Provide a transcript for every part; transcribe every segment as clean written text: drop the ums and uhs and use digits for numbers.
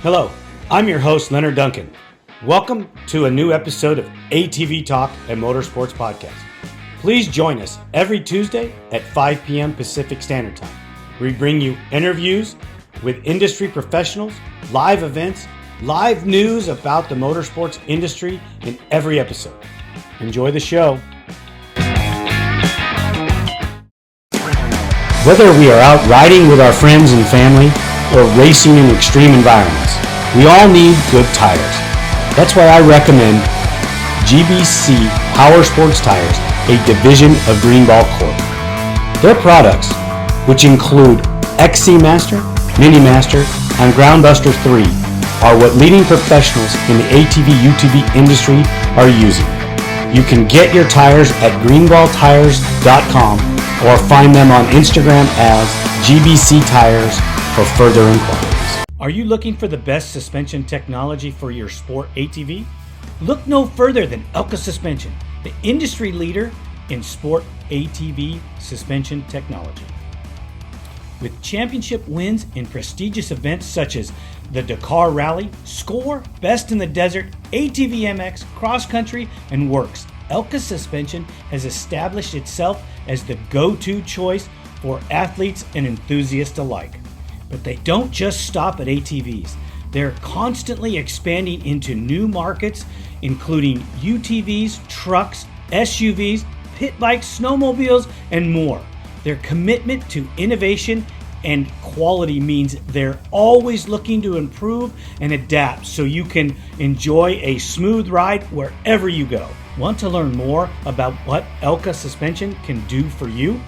Hello, I'm your host, Leonard Duncan. Welcome to a new episode of ATV-TALK and Motorsports Podcast. Please join us every Tuesday at 5 p.m. Pacific Standard Time. We bring you interviews with industry professionals, live events, live news about the motorsports industry in every episode. Enjoy the show. Whether we are out riding with our friends and family or racing in extreme environments, we all need good tires. That's why I recommend GBC Power Sports Tires, a division of Greenball Corp. Their products, which include XC Master, Mini Master, and Groundbuster 3, are what leading professionals in the ATV-UTV industry are using. You can get your tires at greenballtires.com or find them on Instagram as GBC Tires for further inquiries. Are you looking for the best suspension technology for your sport ATV? Look no further than Elka Suspension, the industry leader in sport ATV suspension technology. With championship wins in prestigious events such as the Dakar Rally, Score, Best in the Desert, ATV MX, Cross Country, and Works, Elka Suspension has established itself as the go-to choice for athletes and enthusiasts alike. But they don't just stop at ATVs. They're constantly expanding into new markets, including UTVs, trucks, SUVs, pit bikes, snowmobiles, and more. Their commitment to innovation and quality means they're always looking to improve and adapt so you can enjoy a smooth ride wherever you go. Want to learn more about what Elka Suspension can do for you?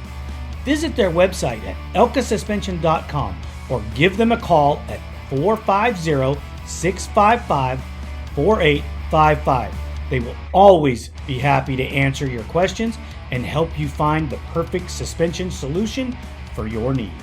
Visit their website at elkasuspension.com or give them a call at 450-655-4855. They will always be happy to answer your questions and help you find the perfect suspension solution for your needs.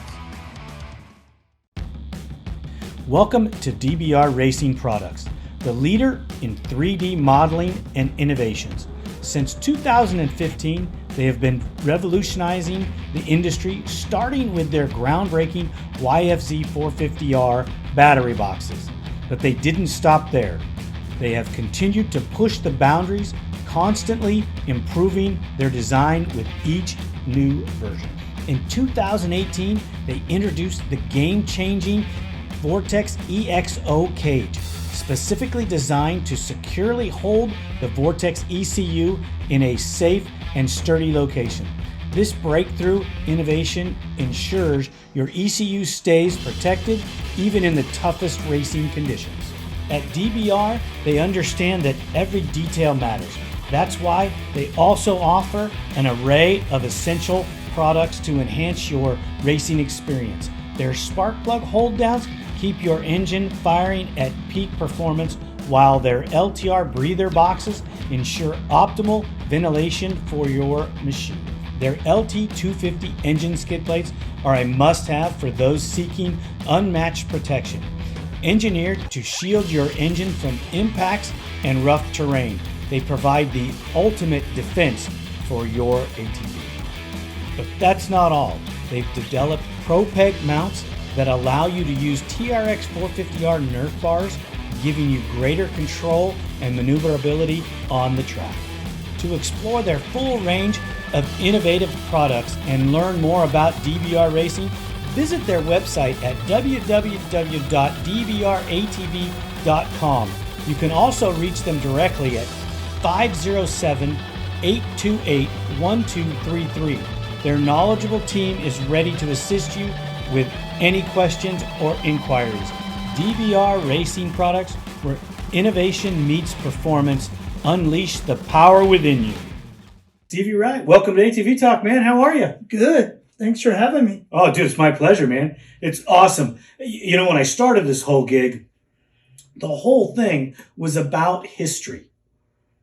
Welcome to DBR Racing Products, the leader in 3D modeling and innovations. Since 2015, they have been revolutionizing the industry, starting with their groundbreaking YFZ 450R battery boxes. But they didn't stop there. They have continued to push the boundaries, constantly improving their design with each new version. In 2018, they introduced the game-changing Vortex EXO cage, specifically designed to securely hold the Vortex ECU in a safe and sturdy location. This breakthrough innovation ensures your ECU stays protected even in the toughest racing conditions. At DBR, they understand that every detail matters. That's why they also offer an array of essential products to enhance your racing experience. Their spark plug hold downs keep your engine firing at peak performance, while their LTR breather boxes ensure optimal ventilation for your machine. Their LT250 engine skid plates are a must-have for those seeking unmatched protection. Engineered to shield your engine from impacts and rough terrain, they provide the ultimate defense for your ATV. But that's not all. They've developed ProPeg mounts that allow you to use TRX 450R Nerf bars, giving you greater control and maneuverability on the track. To explore their full range of innovative products and learn more about DBR Racing, visit their website at www.dbratv.com. You can also reach them directly at 507-828-1233. Their knowledgeable team is ready to assist you with any questions or inquiries. DBR Racing Products, where innovation meets performance. Unleash the power within you. Steve Wright, welcome to ATV Talk, man. How are you? Good. Thanks for having me. Oh, dude, it's my pleasure, man. It's awesome. You know, when I started this whole gig, the whole thing was about history.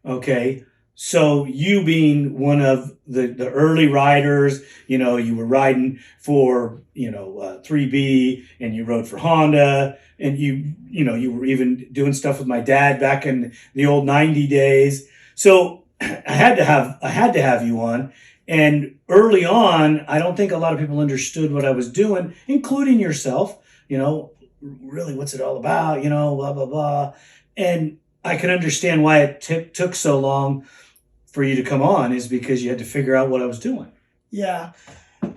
Okay? So you being one of the early riders, you know, you were riding for, 3B and you rode for Honda and you were even doing stuff with my dad back in the old 90 days. So I had to have you on. And early on, I don't think a lot of people understood what I was doing, including yourself, really, what's it all about? Blah, blah, blah. And I can understand why it took so long for you to come on is because you had to figure out what I was doing. Yeah.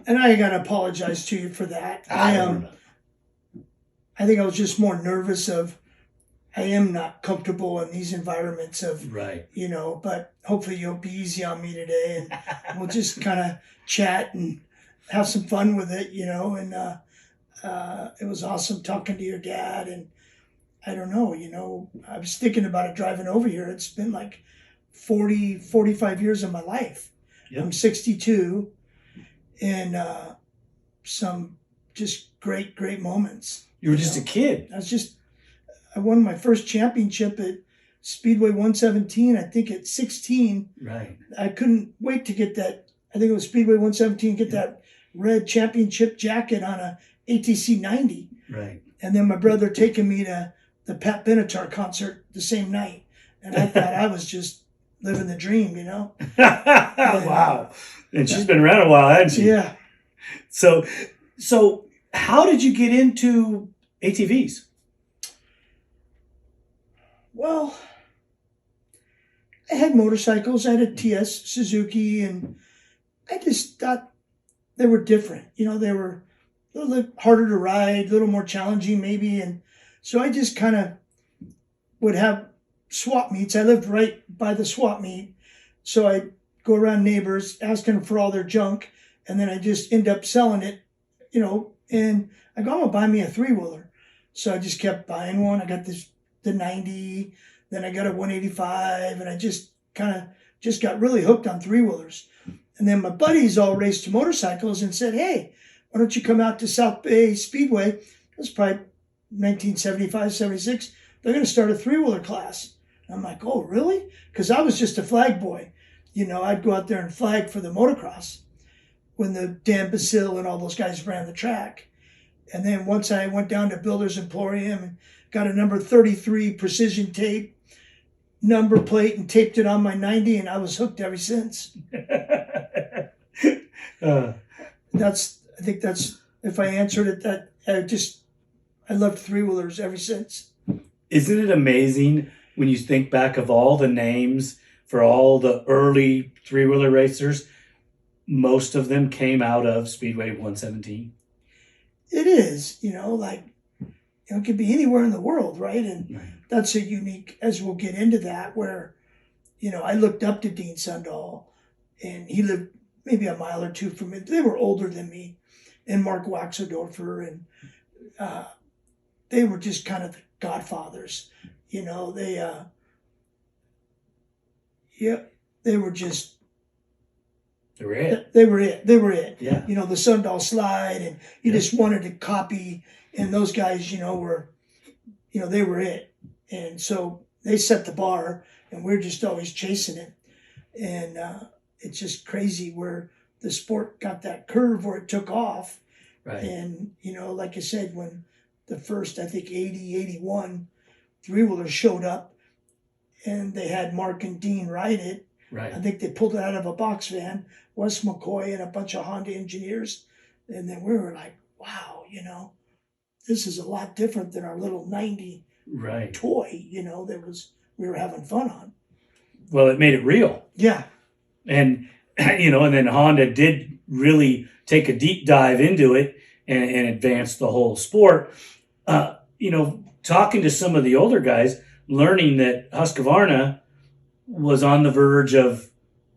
And I got to apologize to you for that. I think I was just more nervous I am not comfortable in these environments right. But hopefully you'll be easy on me today and we'll just kind of chat and have some fun with it, and it was awesome talking to your dad. And I don't know, I was thinking about it driving over here. It's been like 45 years of my life. Yep. I'm 62 and some just great moments. You were just a kid. I won my first championship at Speedway 117, I think at 16. Right. I couldn't wait to get that. I think it was Speedway 117, get that red championship jacket on a ATC 90. Right. And then my brother taking me to the Pat Benatar concert the same night. And I thought I was just living the dream, Wow. And she's been around a while, hasn't she? Yeah. So how did you get into ATVs? Well, I had motorcycles. I had a TS Suzuki, and I just thought they were different. They were a little harder to ride, a little more challenging maybe. And so I just kind of would have swap meets. I lived right by the swap meet. So I'd go around neighbors asking for all their junk. And then I just end up selling it, and I go, I'm going to buy me a 3-wheeler. So I just kept buying one. I got the 90, then I got a 185, and I just got really hooked on 3-wheelers. And then my buddies all raced motorcycles and said, hey, why don't you come out to South Bay Speedway? It was probably 1975, 76. They're going to start a 3-wheeler class. And I'm like, oh, really? Because I was just a flag boy. I'd go out there and flag for the motocross when the Dan Basil and all those guys ran the track. And then once I went down to Builder's Emporium and got a number 33 precision tape number plate and taped it on my 90, and I was hooked ever since. I think that's, if I answered it, that I loved 3-wheelers ever since. Isn't it amazing when you think back of all the names for all the early 3-wheeler racers? Most of them came out of Speedway 117. It is, it could be anywhere in the world, right? And that's a unique, as we'll get into that, where, I looked up to Dean Sundahl, and he lived maybe a mile or two from me. They were older than me, and Mark Waxendorfer, and they were just kind of the godfathers. They were just. They were it. They were it. Yeah. The Sundahl slide, and you just wanted to copy. And those guys, were, they were it. And so they set the bar, and we're just always chasing it. And it's just crazy where the sport got that curve where it took off. Right. And, like I said, when the first, I think 80, 81 3-wheelers showed up, and they had Mark and Dean ride it. Right. I think they pulled it out of a box van, Wes McCoy and a bunch of Honda engineers. And then we were like, wow, this is a lot different than our little 90 toy, we were having fun on. Well, it made it real. Yeah. And, and then Honda did really take a deep dive into it and advance the whole sport. Talking to some of the older guys, learning that Husqvarna was on the verge of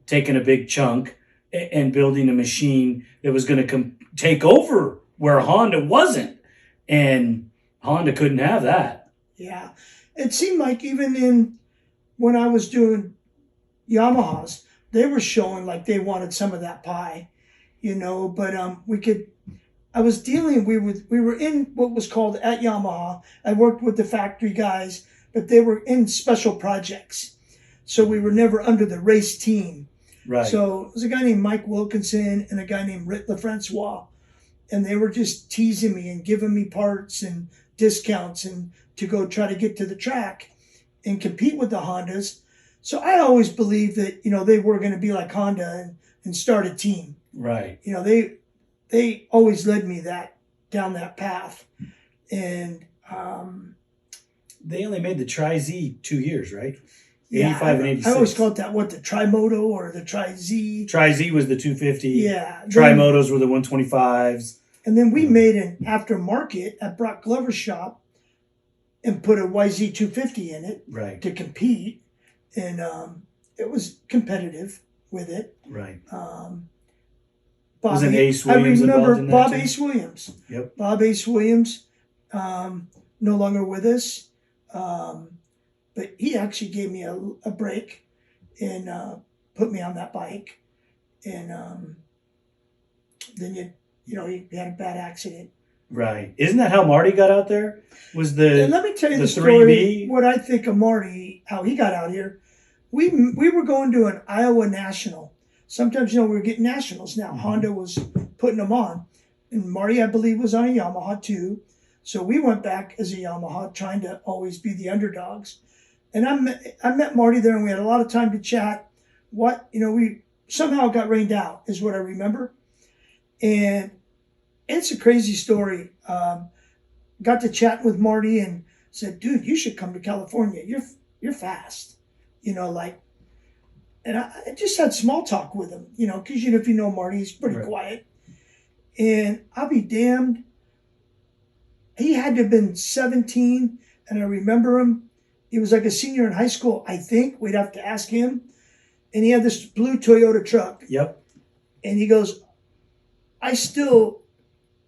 taking a big chunk and building a machine that was going to take over where Honda wasn't. And Honda couldn't have that. Yeah. It seemed like even when I was doing Yamahas, they were showing like they wanted some of that pie, but we were in what was called at Yamaha. I worked with the factory guys, but they were in special projects. So we were never under the race team. Right. So it was a guy named Mike Wilkinson and a guy named Rick LaFrancois. And they were just teasing me and giving me parts and discounts and to go try to get to the track and compete with the Hondas. So I always believed that, they were going to be like Honda and start a team. Right. They always led me down that path. And They only made the Tri-Z 2 years, right? Yeah, 85 and 86. I always call it that, the Tri-Moto or the Tri-Z. Tri-Z was the 250. Yeah. Tri-Motos were the 125s. And then we made an aftermarket at Brock Glover's shop and put a YZ 250 in it Right. to compete. And it was competitive with it. Right. Bobby, Wasn't Ace Williams I remember involved in that Bob too? Ace Williams. Yep. Bob Ace Williams, no longer with us. But he actually gave me a break and put me on that bike. And then he had a bad accident. Right. Isn't that how Marty got out there? Was the And let me tell you the 3B? story, what I think of Marty, how he got out here. We were going to an Iowa National. Sometimes, we were getting nationals now. Mm-hmm. Honda was putting them on. And Marty, I believe, was on a Yamaha too. So we went back as a Yamaha, trying to always be the underdogs. And I met Marty there, and we had a lot of time to chat. We somehow got rained out, is what I remember. And it's a crazy story. Got to chat with Marty and said, "Dude, you should come to California. You're fast." And I just had small talk with him, because if you know Marty, he's pretty Right. quiet. And I'll be damned. He had to have been 17, and I remember him. He was like a senior in high school, I think. We'd have to ask him. And he had this blue Toyota truck. Yep. And he goes, I still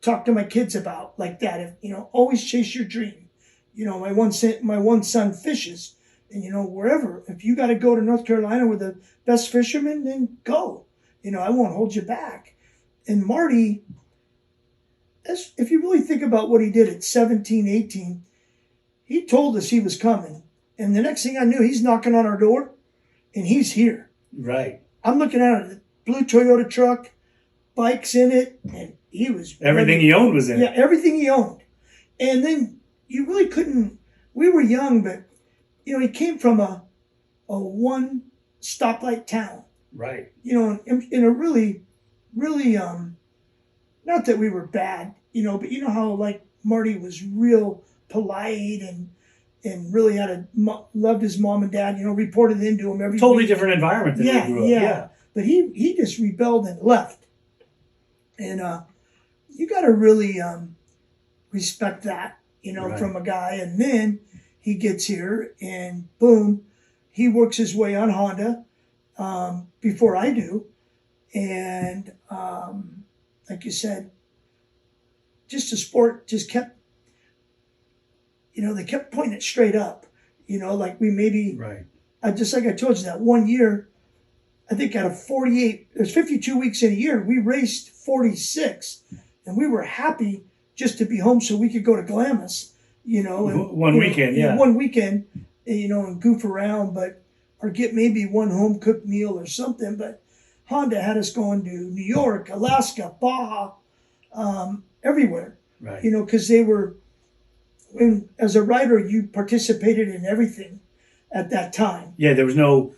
talk to my kids about like that. If, always chase your dream. My one son fishes. And, wherever. If you got to go to North Carolina with the best fishermen, then go. I won't hold you back. And Marty, if you really think about what he did at 17, 18, he told us he was coming. And the next thing I knew, he's knocking on our door, and he's here. Right. I'm looking at a blue Toyota truck, bikes in it, and he was... Everything he owned was in it. Yeah, everything he owned. And then you really couldn't... We were young, but, he came from a one stoplight town. Right. In a really, really... not that we were bad, but how, Marty was real polite and really loved his mom and dad, reported into him every Totally week. different environment than we grew up. Yeah. But he just rebelled and left. And you got to really respect that, Right. from a guy. And then he gets here and boom, he works his way on Honda before I do. And like you said, just the sport just kept, they kept pointing it straight up, like we maybe, Right. Just like I told you that one year, I think out of 48, there's 52 weeks in a year, we raced 46 and we were happy just to be home so we could go to Glamis, and One weekend, yeah. One weekend, and goof around, or get maybe one home cooked meal or something. But Honda had us going to New York, Alaska, Baja, everywhere, Right. because they were, as a rider, you participated in everything at that time. Yeah, there was no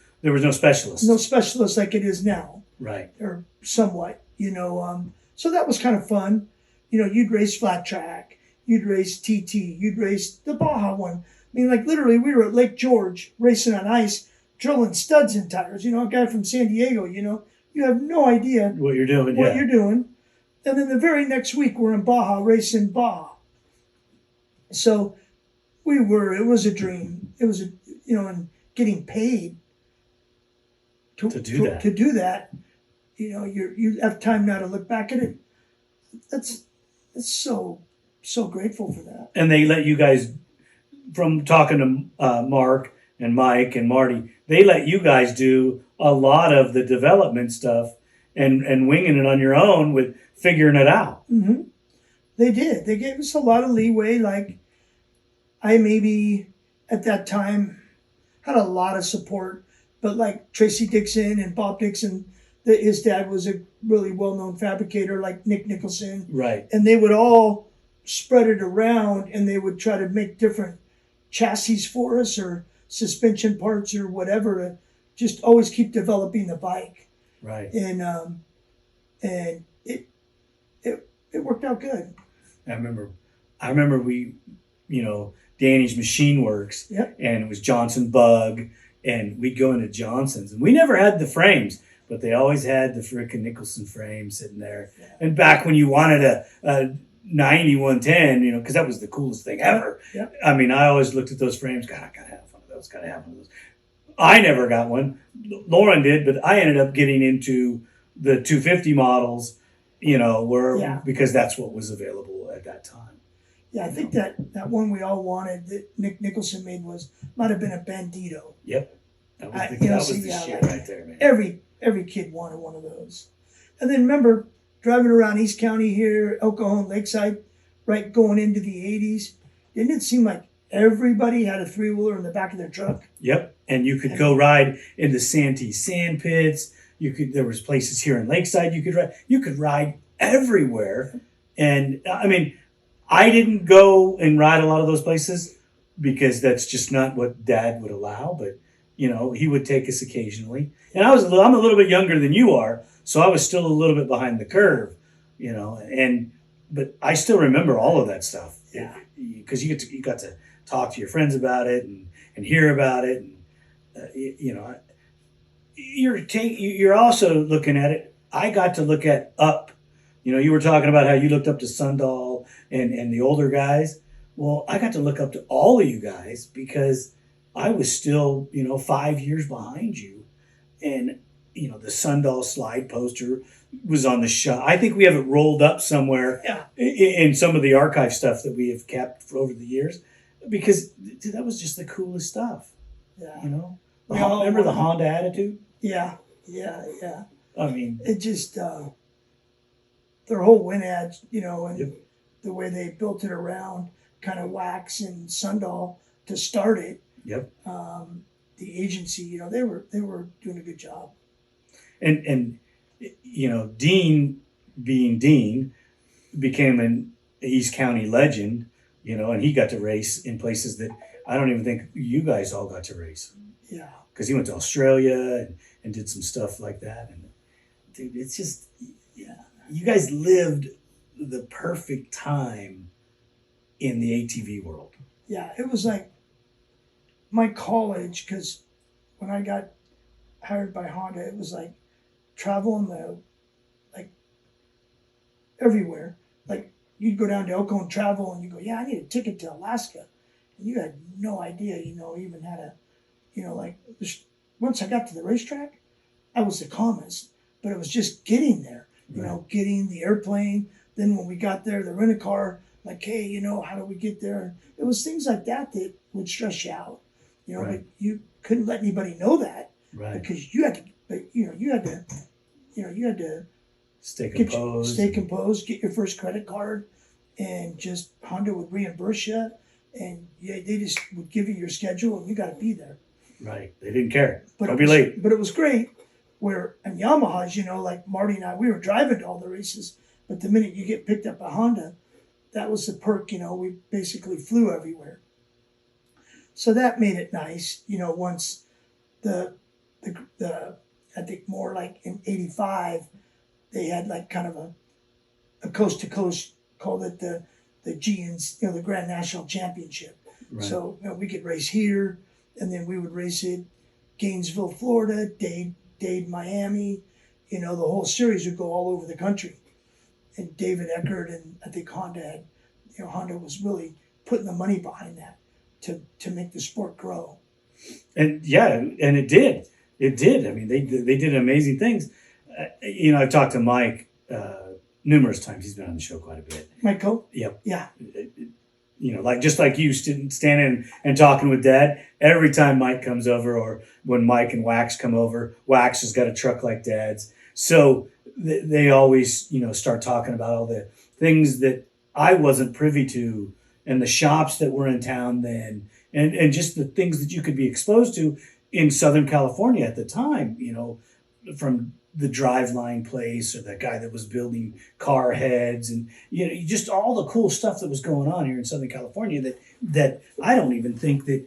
specialist. No specialist like it is now, Right. or somewhat, so that was kind of fun. You'd race flat track, you'd race TT, you'd race the Baja one. Literally, we were at Lake George racing on ice, drilling studs in tires. A guy from San Diego, you have no idea What you're doing, what yeah. you're doing. And then the very next week, we're in Baja racing Baja. So it was a dream. It was, and getting paid to do that. You have time now to look back at it. That's so grateful for that. And they let you guys, from talking to Mark and Mike and Marty, they let you guys do a lot of the development stuff and winging it on your own with figuring it out. Mm-hmm. They did. They gave us a lot of leeway. Like, I maybe at that time had a lot of support, but like Tracy Dixon and Bob Dixon, his dad was a really well-known fabricator, like Nick Nicholson. Right. And they would all spread it around, and they would try to make different chassis for us or suspension parts or whatever to just always keep developing the bike. Right. And it worked out good. I remember Danny's Machine Works, Yep. and it was Johnson Bug, and we'd go into Johnson's, and we never had the frames, but they always had the frickin' Nicholson frame sitting there. Yeah. And back when you wanted a 9110, because that was the coolest thing ever. Yep. I mean, I always looked at those frames. God, I gotta have one of those. Gotta have one of those. I never got one. Lauren did, but I ended up getting into the 250 models, because that's what was available at that time. Yeah, I think that one we all wanted that Nick Nicholson made might have been a Bandito. Yep. That was the shit right there, man. Every kid wanted one of those. And then remember driving around East County here, El Cajon, Lakeside, right, going into the 80s. Didn't it seem like everybody had a three-wheeler in the back of their truck? Yep. And you could go ride in the Santee sand pits. There was places here in Lakeside you could ride. You could ride everywhere. And I mean, I didn't go and ride a lot of those places because that's just not what Dad would allow. But, he would take us occasionally. And I'm a little bit younger than you are, so I was still a little bit behind the curve, but I still remember all of that stuff. Yeah. Because you got to talk to your friends about it and hear about it. And, you're also looking at it. I got to look at up. You were talking about how you looked up to Sundahl and the older guys. Well, I got to look up to all of you guys because I was still, 5 years behind you. And, the Sundahl slide poster was on the shop. I think we have it rolled up somewhere in some of the archive stuff that we have kept for over the years because that was just the coolest stuff. Yeah. Remember the Honda Attitude? Yeah. I mean, it just, their whole win ads, and the way they built it around kind of Wax and Sundahl to start it. Yep. The agency, they were doing a good job. And Dean, being Dean, became an East County legend, and he got to race in places that I don't even think you guys all got to race. Yeah. Because he went to Australia and did some stuff like that. And dude, it's just, you guys lived the perfect time in the ATV world. Yeah, it was like my college, because when I got hired by Honda, it was like traveling everywhere. Like you'd go down to Elko and travel and you go, I need a ticket to Alaska. And you had no idea, even had a, once I got to the racetrack, I was the calmest, but it was just getting there, getting the airplane. Then when we got there, the rent-a-car, like, hey, how do we get there? It was things like that would stress you out, but you couldn't let anybody know that because you had to stay composed, get your first credit card, and just Honda would reimburse you, and they just would give you your schedule, and you got to be there. Right, they didn't care. But Don't be late. But it was great. Where in Yamahas, like Marty and I, we were driving to all the races, but the minute you get picked up by Honda, that was the perk. We basically flew everywhere. So that made it nice. Once the I think more like in '85, they had like kind of a coast to coast, called it the GNs, the Grand National Championship. Right. So we could race here, and then we would race in Gainesville, Florida, Dade, Miami. The whole series would go all over the country. And David Eckert and I think Honda Honda was really putting the money behind that to make the sport grow. And and it did. It did. I mean, they did amazing things. I've talked to Mike numerous times. He's been on the show quite a bit. Mike Cope? Yep. Yeah. Just like you standing and talking with Dad, every time Mike comes over or when Mike and Wax come over, Wax has got a truck like Dad's. So they always, start talking about all the things that I wasn't privy to and the shops that were in town then and just the things that you could be exposed to in Southern California at the time, from the driveline place or the guy that was building car heads and just all the cool stuff that was going on here in Southern California that I don't even think that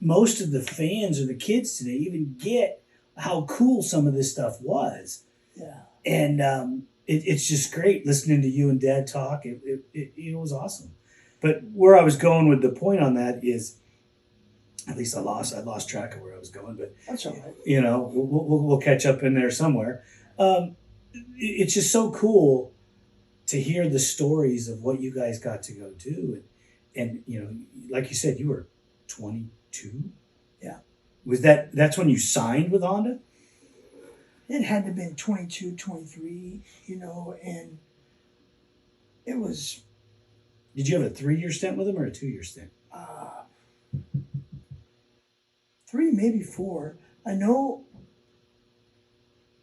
most of the fans or the kids today even get how cool some of this stuff was. Yeah. And it's just great listening to you and Dad talk. It was awesome. But where I was going with the point on that is, at least I lost track of where I was going, but That's all right. we'll catch up in there somewhere. It's just so cool to hear the stories of what you guys got to go do, and like you said, you were 22. Yeah. That's when you signed with Honda? It had to have been 22, 23, and it was. Did you have a 3-year stint with them or a 2-year stint? 3, maybe 4. I know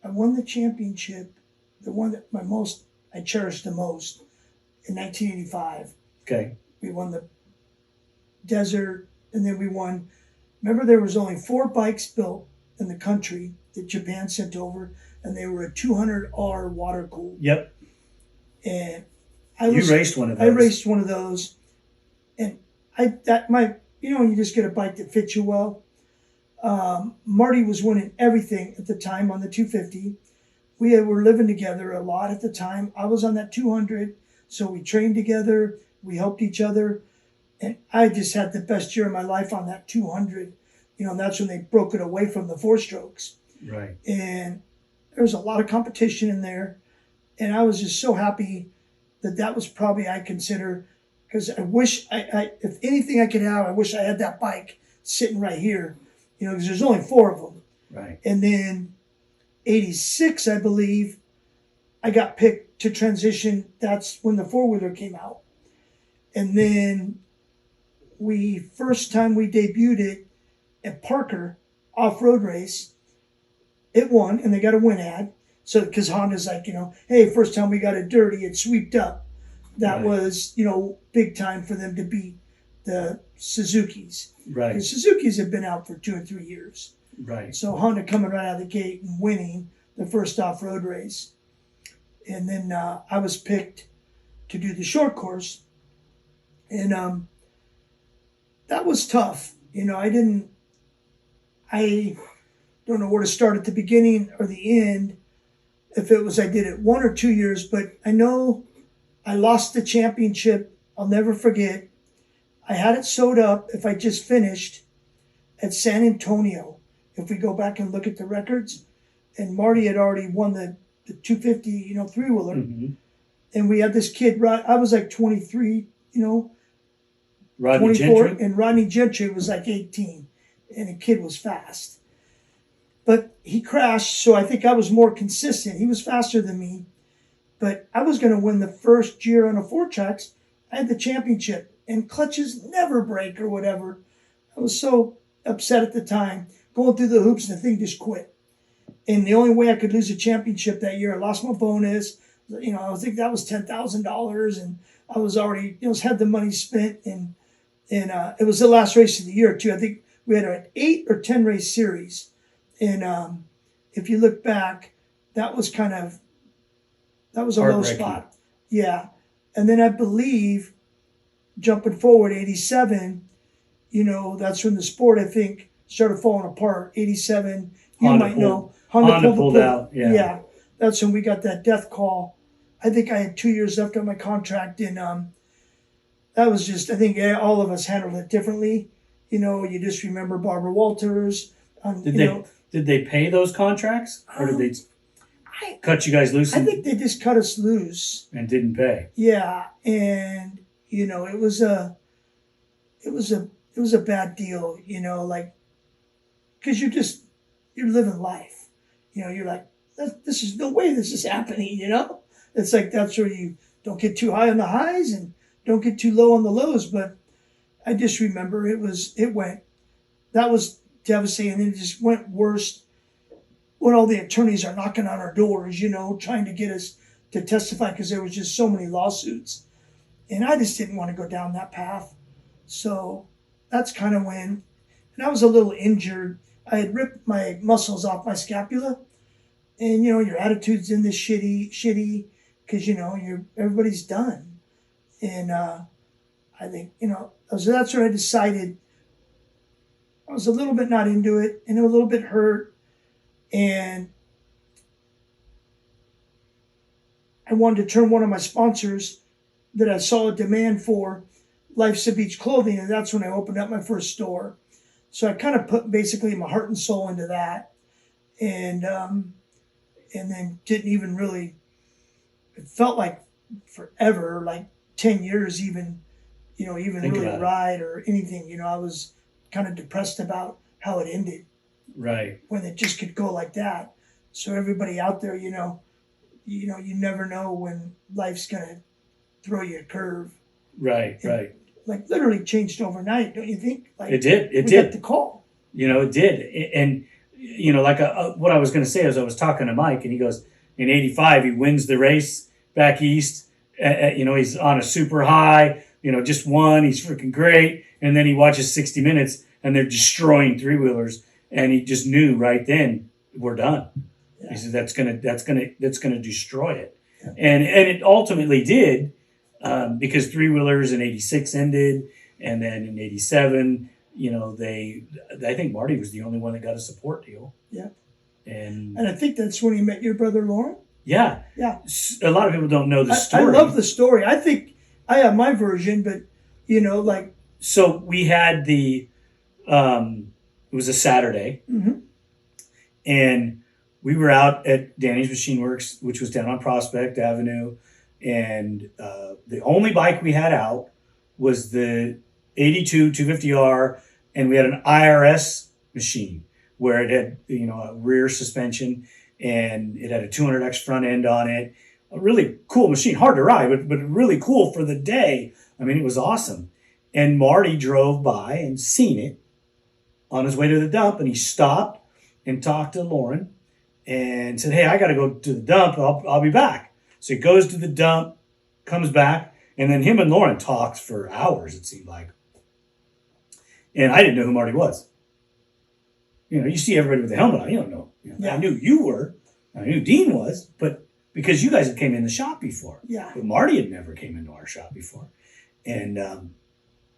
I won the championship, the one that I cherished the most, in 1985. Okay. We won the desert, and then we won. Remember, there was only 4 bikes built in the country that Japan sent over, and they were a 200R water cooled. Yep. And you raced one of those. I raced one of those, and when you just get a bike that fits you well. Marty was winning everything at the time on the 250. We were living together a lot at the time. I was on that 200, so we trained together. We helped each other, and I just had the best year of my life on that 200. And that's when they broke it away from the 4-strokes. Right. And there was a lot of competition in there, and I was just so happy that was probably, I consider, because I wish if anything I could have, I wish I had that bike sitting right here, because there's only 4 of them. Right. And then 86, I believe, I got picked to transition. That's when the 4-wheeler came out. And then first time we debuted it at Parker off-road race, it won, and they got a win ad. So, because Honda's like, hey, first time we got it dirty, it sweeped up. That was, big time for them to beat the Suzukis. Right. The Suzukis have been out for 2 or 3 years. Right. So Honda coming right out of the gate and winning the first off-road race. And then I was picked to do the short course. And that was tough. I don't know where to start at the beginning or the end. If it was I did it 1 or 2 years, but I know I lost the championship. I'll never forget. I had it sewed up if I just finished at San Antonio. If we go back and look at the records, and Marty had already won the 250, 3-wheeler. Mm-hmm. And we had this kid, I was like 23, Rodney 24, Gentry? and Rodney Gentry was like 18, and the kid was fast. But he crashed, so I think I was more consistent. He was faster than me, but I was going to win the first year on a 4-tracks. I had the championship, and clutches never break or whatever. I was so upset at the time, going through the hoops, and the thing just quit. And the only way I could lose a championship that year, I lost my bonus. I think that was $10,000, and I was already, had the money spent, and it was the last race of the year too. I think we had an 8 or 10 race series, and if you look back, that was a low spot. Yeah, and then I believe jumping forward, 87, that's when the sport, I think, started falling apart. 87, Honda pulled out. Yeah, that's when we got that death call. I think I had 2 years left on my contract, and that was just, I think all of us handled it differently. You just remember Barbara Walters. Did they pay those contracts, or did they cut you guys loose? I think they just cut us loose and didn't pay. Yeah, and it was a bad deal. Because you're living life. You're like, this is no way this is happening. It's like that's where you don't get too high on the highs and don't get too low on the lows. But I just remember that was devastating, and it just went worse when all the attorneys are knocking on our doors, trying to get us to testify because there was just so many lawsuits. And I just didn't want to go down that path. So that's kind of when, and I was a little injured. I had ripped my muscles off my scapula, and your attitude's in this shitty because everybody's done. And I think so that's where I decided I was a little bit not into it and a little bit hurt, and I wanted to turn one of my sponsors that I saw a demand for Life's a Beach Clothing, and that's when I opened up my first store. So I kind of put basically my heart and soul into that, and then didn't even really. It felt like forever, like 10 years, even really ride or anything. I was kind of depressed about how it ended. Right. When it just could go like that. So everybody out there, you never know when life's gonna throw you a curve. Right. Like literally changed overnight, don't you think? Like it did. We got the call. It did. And like what I was going to say is I was talking to Mike, and he goes, in '85 he wins the race back east. He's on a super high. Just won. He's freaking great. And then he watches 60 Minutes, and they're destroying three-wheelers, and he just knew right then, we're done. Yeah. He said that's gonna destroy it. Yeah. And it ultimately did, because three-wheelers in '86 ended, and then in '87, I think Marty was the only one that got a support deal. Yeah. And I think that's when he met your brother Lauren. Yeah. Yeah. A lot of people don't know the story. I love the story. I think I have my version, but like. So we had it was a Saturday, mm-hmm. and we were out at Danny's Machine Works, which was down on Prospect Avenue, and the only bike we had out was the 82 250R, and we had an IRS machine where it had a rear suspension, and it had a 200X front end on it. A really cool machine, hard to ride, but really cool for the day. I mean, it was awesome. And Marty drove by and seen it on his way to the dump, and he stopped and talked to Lauren and said, "Hey, I got to go to the dump. I'll be back." So he goes to the dump, comes back, and then him and Lauren talked for hours, it seemed like. And I didn't know who Marty was. You see everybody with the helmet on. You don't know. Yeah. I knew you were. I knew Dean was, but because you guys had came in the shop before. Yeah. But Marty had never came into our shop before. And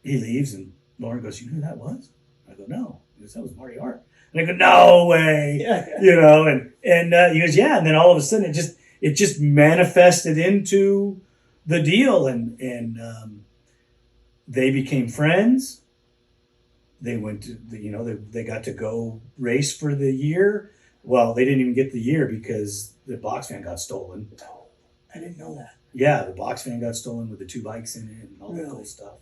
he leaves, and Lauren goes, "You knew who that was?" I go, "No." He goes, "That was Marty Hart." And I go, "No way." Yeah. And he goes, "Yeah." And then all of a sudden it just manifested into the deal, and they became friends. They went to they got to go race for the year. Well, they didn't even get the year because the box van got stolen. I didn't know that. Yeah, the box van got stolen with the two bikes in it and all that cool stuff.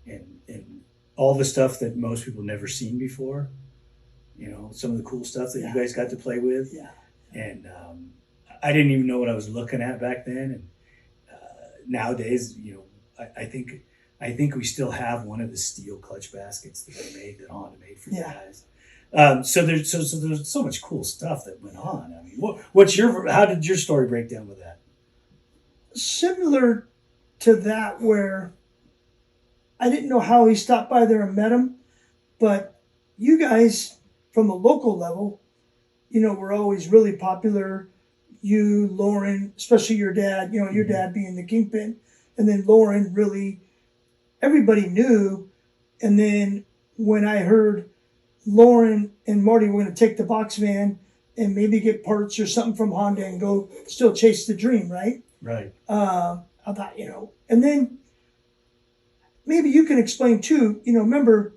And all the stuff that most people never seen before. Some of the cool stuff that you guys got to play with. Yeah. And I didn't even know what I was looking at back then. And nowadays, I think we still have one of the steel clutch baskets that they made, that Honda made for you guys. So there's so much cool stuff that went on. I mean, how did your story break down with that? Similar to that, where I didn't know how he stopped by there and met him, but you guys from a local level, were always really popular. You, Lauren, especially your dad, your mm-hmm. dad being the kingpin, and then Lauren, really, everybody knew. And then when I heard Lauren and Marty were going to take the box van and maybe get parts or something from Honda and go still chase the dream, right? Right. I thought, and then maybe you can explain too, remember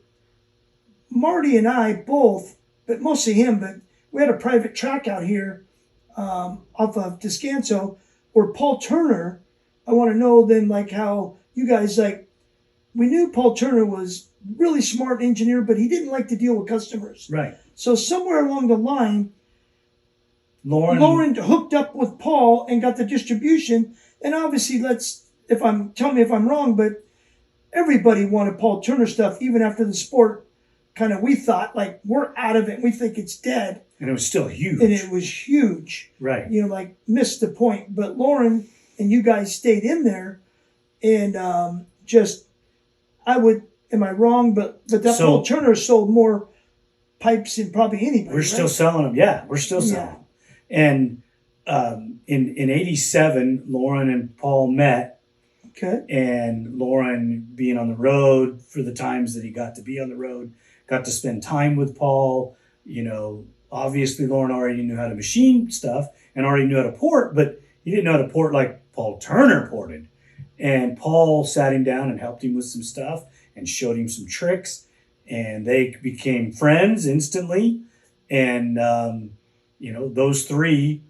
Marty and I both, but mostly him, but we had a private track out here off of Descanso where Paul Turner, I want to know then like how you guys we knew Paul Turner was really smart engineer, but he didn't like to deal with customers. Right. So somewhere along the line, Lauren hooked up with Paul and got the distribution. And obviously, tell me if I'm wrong, but everybody wanted Paul Turner stuff, even after the sport we thought we're out of it. We think it's dead. And it was still huge. And it was huge. Right. Missed the point. But Lauren and you guys stayed in there, and am I wrong? But that Paul Turner sold more pipes than probably anybody. We're still selling them. Yeah, we're still selling them. And in '87, Lauren and Paul met. Okay. And Lauren, being on the road for the times that he got to be on the road, got to spend time with Paul. Obviously Lauren already knew how to machine stuff and already knew how to port, but he didn't know how to port like Paul Turner ported. And Paul sat him down and helped him with some stuff and showed him some tricks. And they became friends instantly. And, those three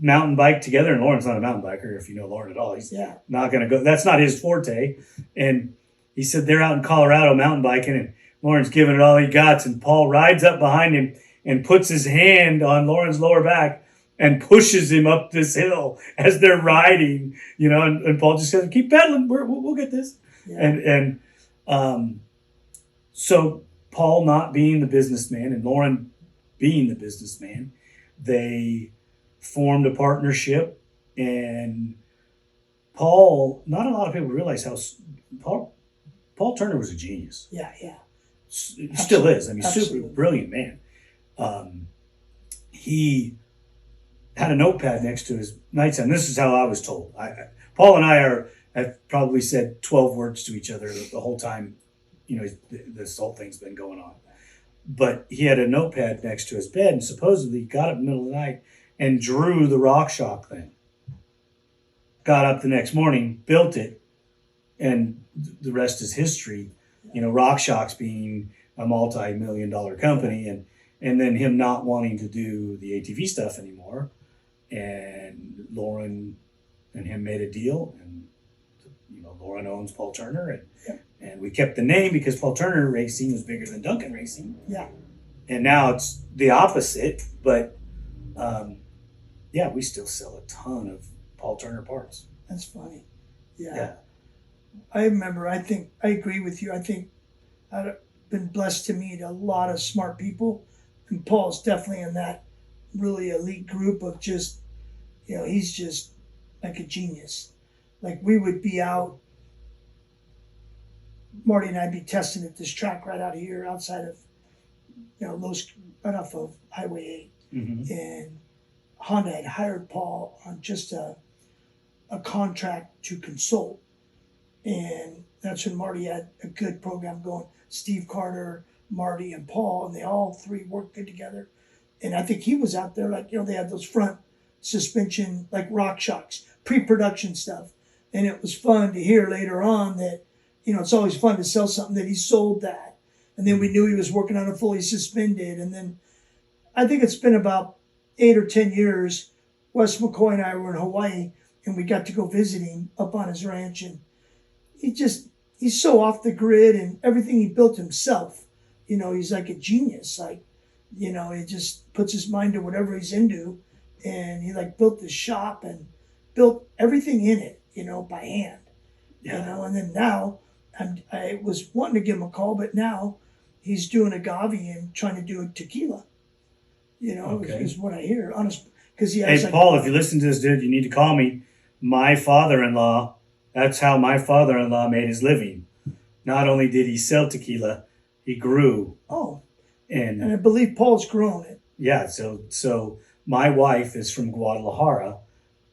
mountain bike together. And Lauren's not a mountain biker, if you know Lauren at all. He's not going to go. That's not his forte. And he said they're out in Colorado mountain biking, and Lauren's giving it all he got. And Paul rides up behind him and puts his hand on Lauren's lower back and pushes him up this hill as they're riding, and Paul just says, keep pedaling, we'll get this. Yeah. So Paul not being the businessman and Lauren being the businessman, they formed a partnership. And Paul, not a lot of people realize how Paul Turner was a genius. Yeah. He still is. I mean, super brilliant man. He had a notepad next to his nightstand. This is how I was told. Paul and I have probably said 12 words to each other the whole time, this whole thing's been going on. But he had a notepad next to his bed, and supposedly got up in the middle of the night and drew the RockShox thing. Got up the next morning, built it, and the rest is history. RockShox being a multi-million-dollar company, and then him not wanting to do the ATV stuff anymore. And Lauren and him made a deal, and Lauren owns Paul Turner, and we kept the name because Paul Turner Racing was bigger than Duncan Racing. Yeah. And now it's the opposite, but we still sell a ton of Paul Turner parts. That's funny. Yeah. I remember, I think, I agree with you. I think I've been blessed to meet a lot of smart people, and Paul's definitely in that really elite group of just, he's just like a genius. Like, we would be out, Marty and I'd be testing at this track right out here outside of, right off of Highway 8. Mm-hmm. And Honda had hired Paul on just a contract to consult. And that's when Marty had a good program going. Steve Carter, Marty, and Paul, and they all three worked good together. And I think he was out there, they had those front suspension, like RockShox, pre-production stuff. And it was fun to hear later on that, it's always fun to sell something that he sold that. And then we knew he was working on a fully suspended. And then I think it's been about 8 or 10 years, Wes McCoy and I were in Hawaii, and we got to go visit him up on his ranch. And he's so off the grid, and everything he built himself. He's like a genius. He just puts his mind to whatever he's into. And he built this shop and built everything in it, by hand. Yeah. And then now I was wanting to give him a call, but now he's doing agave and trying to do a tequila. Is what I hear. Honest, because he has Paul, if you listen to this, dude, you need to call me. My father-in-law, that's how my father-in-law made his living. Not only did he sell tequila, he grew. Oh. And I believe Paul's grown it. Yeah, so my wife is from Guadalajara,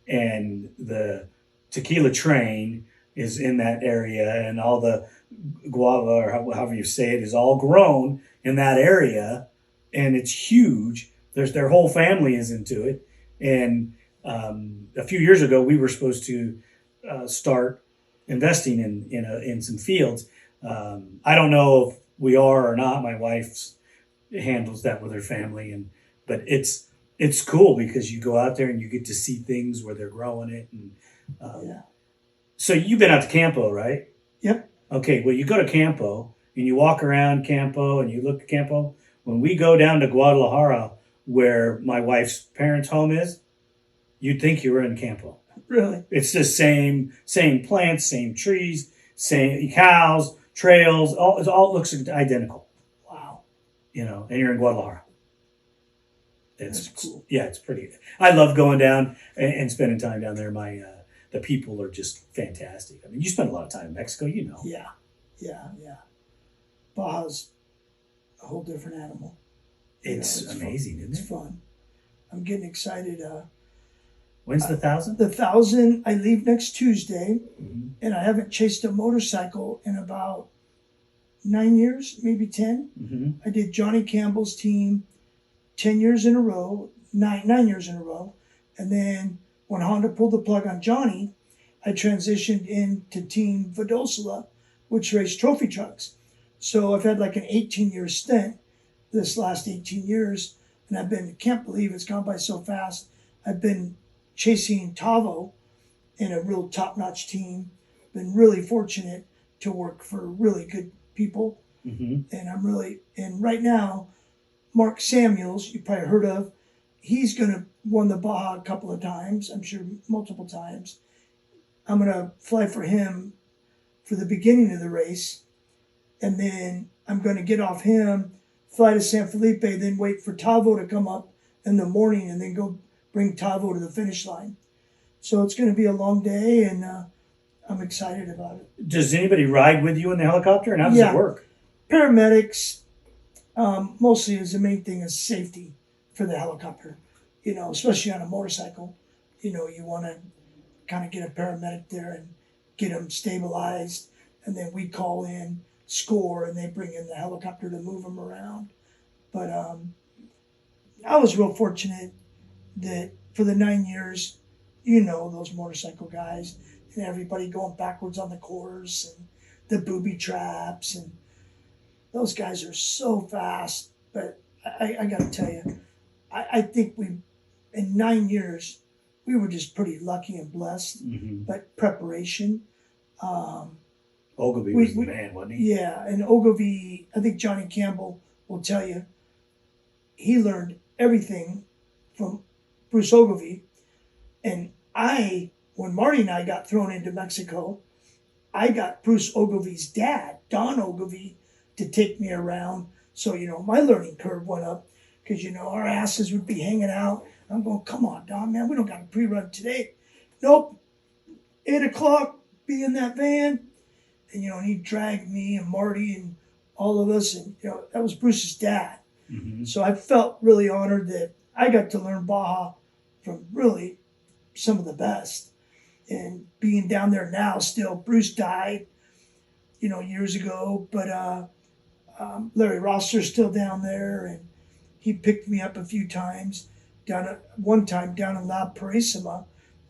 and the tequila train is in that area, and all the guava, or however you say it, is all grown in that area, and it's huge. Their whole family is into it. And a few years ago, we were supposed to start investing in some fields. I don't know if we are or not. My wife handles that with her family, but it's cool because you go out there and you get to see things where they're growing it. And so you've been out to Campo, right? Yep. Okay. Well, you go to Campo and you walk around Campo and you look at Campo. When we go down to Guadalajara, where my wife's parents' home is, you'd think you were in Campo. Really? It's the same plants, same trees, same cows, trails. It all looks identical. Wow. And you're in Guadalajara. That's cool. Yeah, it's pretty. I love going down and spending time down there. The people are just fantastic. I mean, you spend a lot of time in Mexico, Yeah. Baja's a whole different animal. It's amazing, isn't it? It's fun. I'm getting excited. When's the 1,000? The 1,000, I leave next Tuesday, and I haven't chased a motorcycle in about 9 years, maybe 10. Mm-hmm. I did Johnny Campbell's team 10 years in a row, 9 years in a row. And then when Honda pulled the plug on Johnny, I transitioned into Team Vadosila, which raced trophy trucks. So I've had like an 18-year stint this last 18 years, and can't believe it's gone by so fast. I've been chasing Tavo in a real top-notch team. Been really fortunate to work for really good people. Mm-hmm. And right now, Mark Samuels, you probably heard of, he's gonna won the Baja a couple of times, I'm sure multiple times. I'm gonna fly for him for the beginning of the race, and then I'm gonna get off him, fly to San Felipe, then wait for Tavo to come up in the morning, and then go bring Tavo to the finish line. So it's gonna be a long day, and I'm excited about it. Does anybody ride with you in the helicopter, and how does it work? Paramedics, mostly is the main thing is safety for the helicopter. You know, especially on a motorcycle, you know, you want to kind of get a paramedic there and get them stabilized, and then we call in, score, and they bring in the helicopter to move them around. But I was real fortunate that for the 9 years, you know, those motorcycle guys and everybody going backwards on the course and the booby traps, and those guys are so fast. But I got to tell you, I think in 9 years, we were just pretty lucky and blessed. Mm-hmm. But preparation. Ogilvy was the man, wasn't he? Yeah, and Ogilvy, I think Johnny Campbell will tell you, he learned everything from Bruce Ogilvy. And when Marty and I got thrown into Mexico, I got Bruce Ogilvy's dad, Don Ogilvy, to take me around. So, you know, my learning curve went up because, you know, our asses would be hanging out. I'm going, come on, Don, man, we don't got a pre-run today. Nope. 8 o'clock, be in that van. And, you know, and he dragged me and Marty and all of us. And, you know, that was Bruce's dad. Mm-hmm. So I felt really honored that I got to learn Baja from really some of the best. And being down there now still, Bruce died, you know, years ago. But Larry Rosser's still down there. And he picked me up a few times. One time down in La Purísima,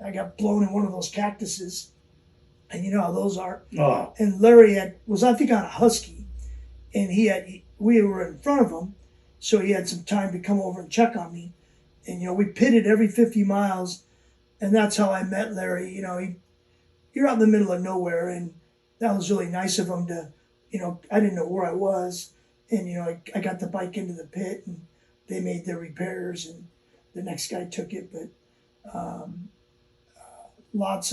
I got blown in one of those cactuses. And you know how those are. Oh. And Larry was I think on a Husky, and we were in front of him, so he had some time to come over and check on me. And you know, we pitted every 50 miles, and that's how I met Larry. You know, you're out in the middle of nowhere, and that was really nice of him to, you know, I didn't know where I was, and you know, I got the bike into the pit, and they made their repairs, and the next guy took it. But lots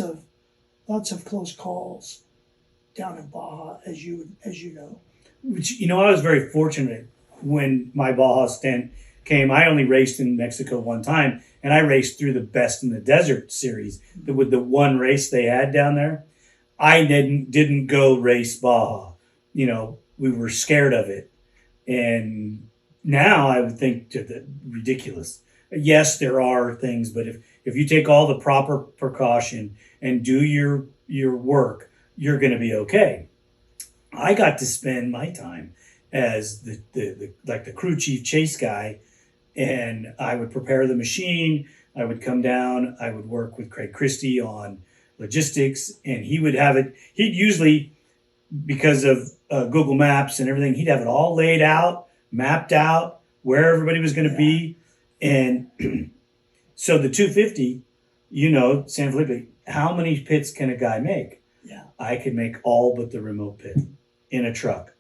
of close calls down in Baja, as you know. Which, you know, I was very fortunate when my Baja stint came. I only raced in Mexico one time, and I raced through the Best in the Desert series. With the one race they had down there, I didn't go race Baja. You know, we were scared of it. And now I would think that ridiculous. Yes, there are things, but if you take all the proper precaution and do your work, you're going to be okay. I got to spend my time as the crew chief chase guy, and I would prepare the machine. I would come down. I would work with Craig Christie on logistics, and he would have it. He'd usually, because of Google Maps and everything, he'd have it all laid out, mapped out, where everybody was going to be. And so the 250, you know, San Felipe, how many pits can a guy make? Yeah. I could make all but the remote pit in a truck.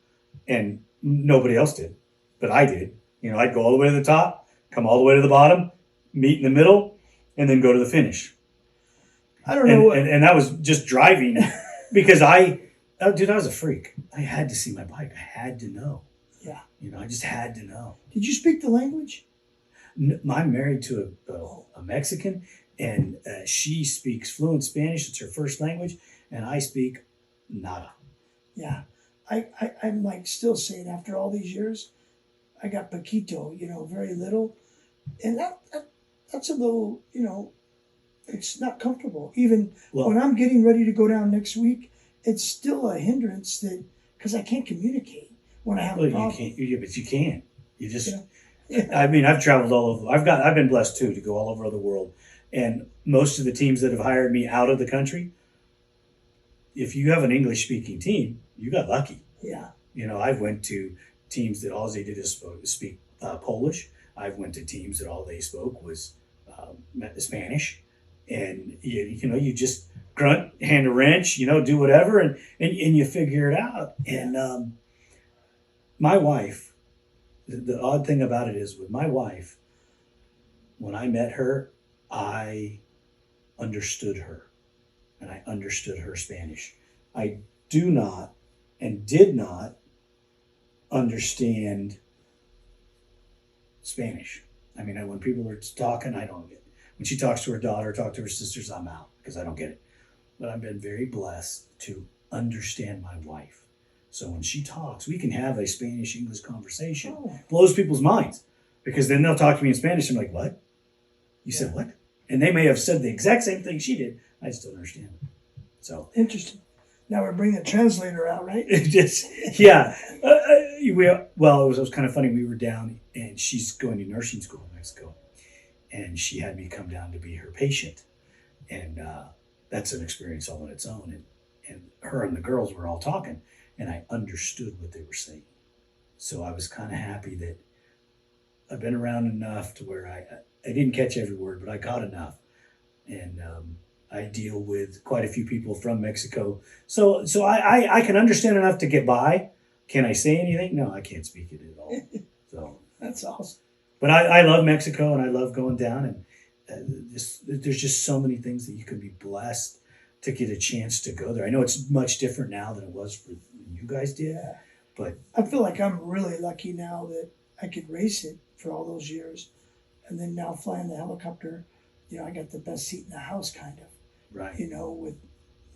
And nobody else did, but I did. You know, I'd go all the way to the top, come all the way to the bottom, meet in the middle, and then go to the finish. I don't know. And that was just driving because I was a freak. I had to see my bike. I had to know. Yeah. You know, I just had to know. Did you speak the language? I'm married to a Mexican, and she speaks fluent Spanish. It's her first language, and I speak nada. Yeah. I'm like still saying after all these years, I got poquito, you know, very little. And that's a little, you know, it's not comfortable. Even when I'm getting ready to go down next week, it's still a hindrance because I can't communicate when I have a problem. But you can. You just... Yeah. I mean, I've traveled all over. I've been blessed too to go all over the world, and most of the teams that have hired me out of the country if you have an English speaking team, you got lucky. Yeah. I've went to teams that all they did is speak Polish. I've went to teams that all they spoke was Spanish, and you just grunt, hand a wrench, do whatever, and you figure it out. And my wife, the odd thing about it is with my wife, when I met her, I understood her, and I understood her Spanish. I do not and did not understand Spanish. I mean, when people are talking, I don't get it. When she talks to her daughter, talk to her sisters, I'm out because I don't get it. But I've been very blessed to understand my wife. So when she talks, we can have a Spanish-English conversation. Blows people's minds because then they'll talk to me in Spanish. I'm like, what? You said what? And they may have said the exact same thing she did. I just don't understand. So interesting. Now we're bringing the translator out, right? Yeah. It was kind of funny. We were down, and she's going to nursing school in Mexico, and she had me come down to be her patient, and that's an experience all on its own. And her and the girls were all talking, and I understood what they were saying. So I was kind of happy that I've been around enough to where I didn't catch every word, but I got enough, and I deal with quite a few people from Mexico. So I can understand enough to get by. Can I say anything? No, I can't speak it at all. So that's awesome. But I love Mexico, and I love going down. And there's just so many things that you can be blessed to get a chance to go there. I know it's much different now than it was for you guys did. Yeah. But I feel like I'm really lucky now that I could race it for all those years. And then now flying the helicopter, I got the best seat in the house, kind of. Right. With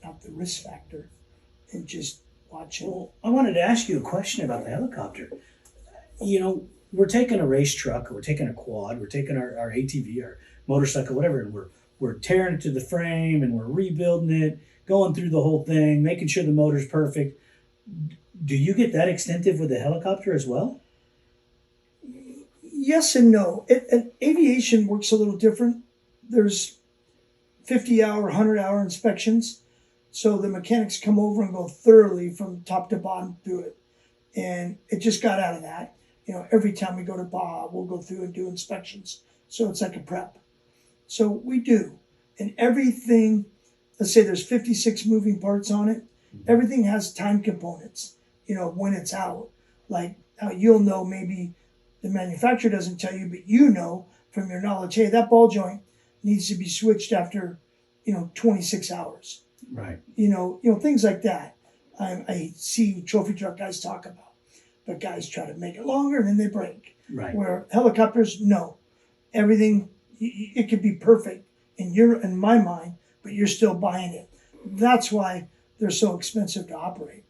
not the risk factor and just watching. Well, I wanted to ask you a question about the helicopter. We're taking a race truck, or we're taking a quad, we're taking our ATV, our motorcycle, whatever, and we're tearing it to the frame, and we're rebuilding it, going through the whole thing, making sure the motor's perfect. Do you get that extensive with the helicopter as well? Yes and no. Aviation works a little different. There's 50-hour, 100-hour inspections. So the mechanics come over and go thoroughly from top to bottom through it. And it just got out of that. Every time we go to Baja, we'll go through and do inspections. So it's like a prep. So we do. And everything, let's say there's 56 moving parts on it. Everything has time components, when it's out. Like how you'll know, maybe the manufacturer doesn't tell you, but from your knowledge, hey, that ball joint needs to be switched after, 26 hours. Right. Things like that. I see trophy truck guys talk about, but guys try to make it longer and then they break. Right. Where helicopters, no, everything, it could be perfect in my mind, but you're still buying it. That's why they're so expensive to operate.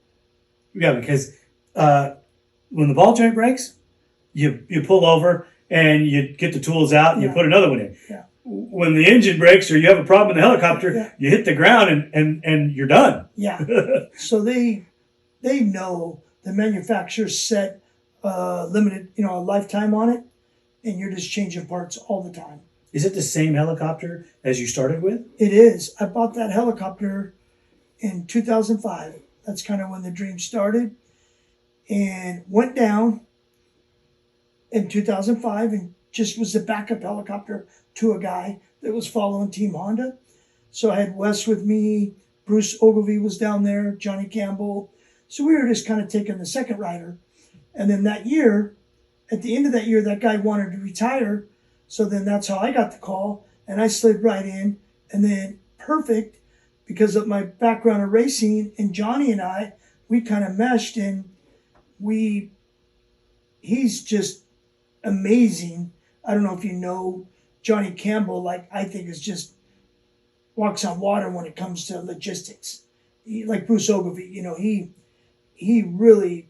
Yeah, because when the ball joint breaks, you pull over and you get the tools out and you put another one in. Yeah. When the engine breaks or you have a problem in the helicopter, you hit the ground and you're done. Yeah. So they know the manufacturer set limited, a lifetime on it, and you're just changing parts all the time. Is it the same helicopter as you started with? It is. I bought that helicopter in 2005. That's kind of when the dream started, and went down in 2005 and just was the backup helicopter to a guy that was following Team Honda. So I had Wes with me, Bruce Ogilvie was down there, Johnny Campbell. So we were just kind of taking the second rider. And then that year, at the end of that year, that guy wanted to retire. So then that's how I got the call, and I slid right in. And then perfect, because of my background of racing, and Johnny and I, we kind of meshed, and he's just amazing. I don't know if you know Johnny Campbell, I think is just walks on water when it comes to logistics. Like Bruce Ogilvie, he really,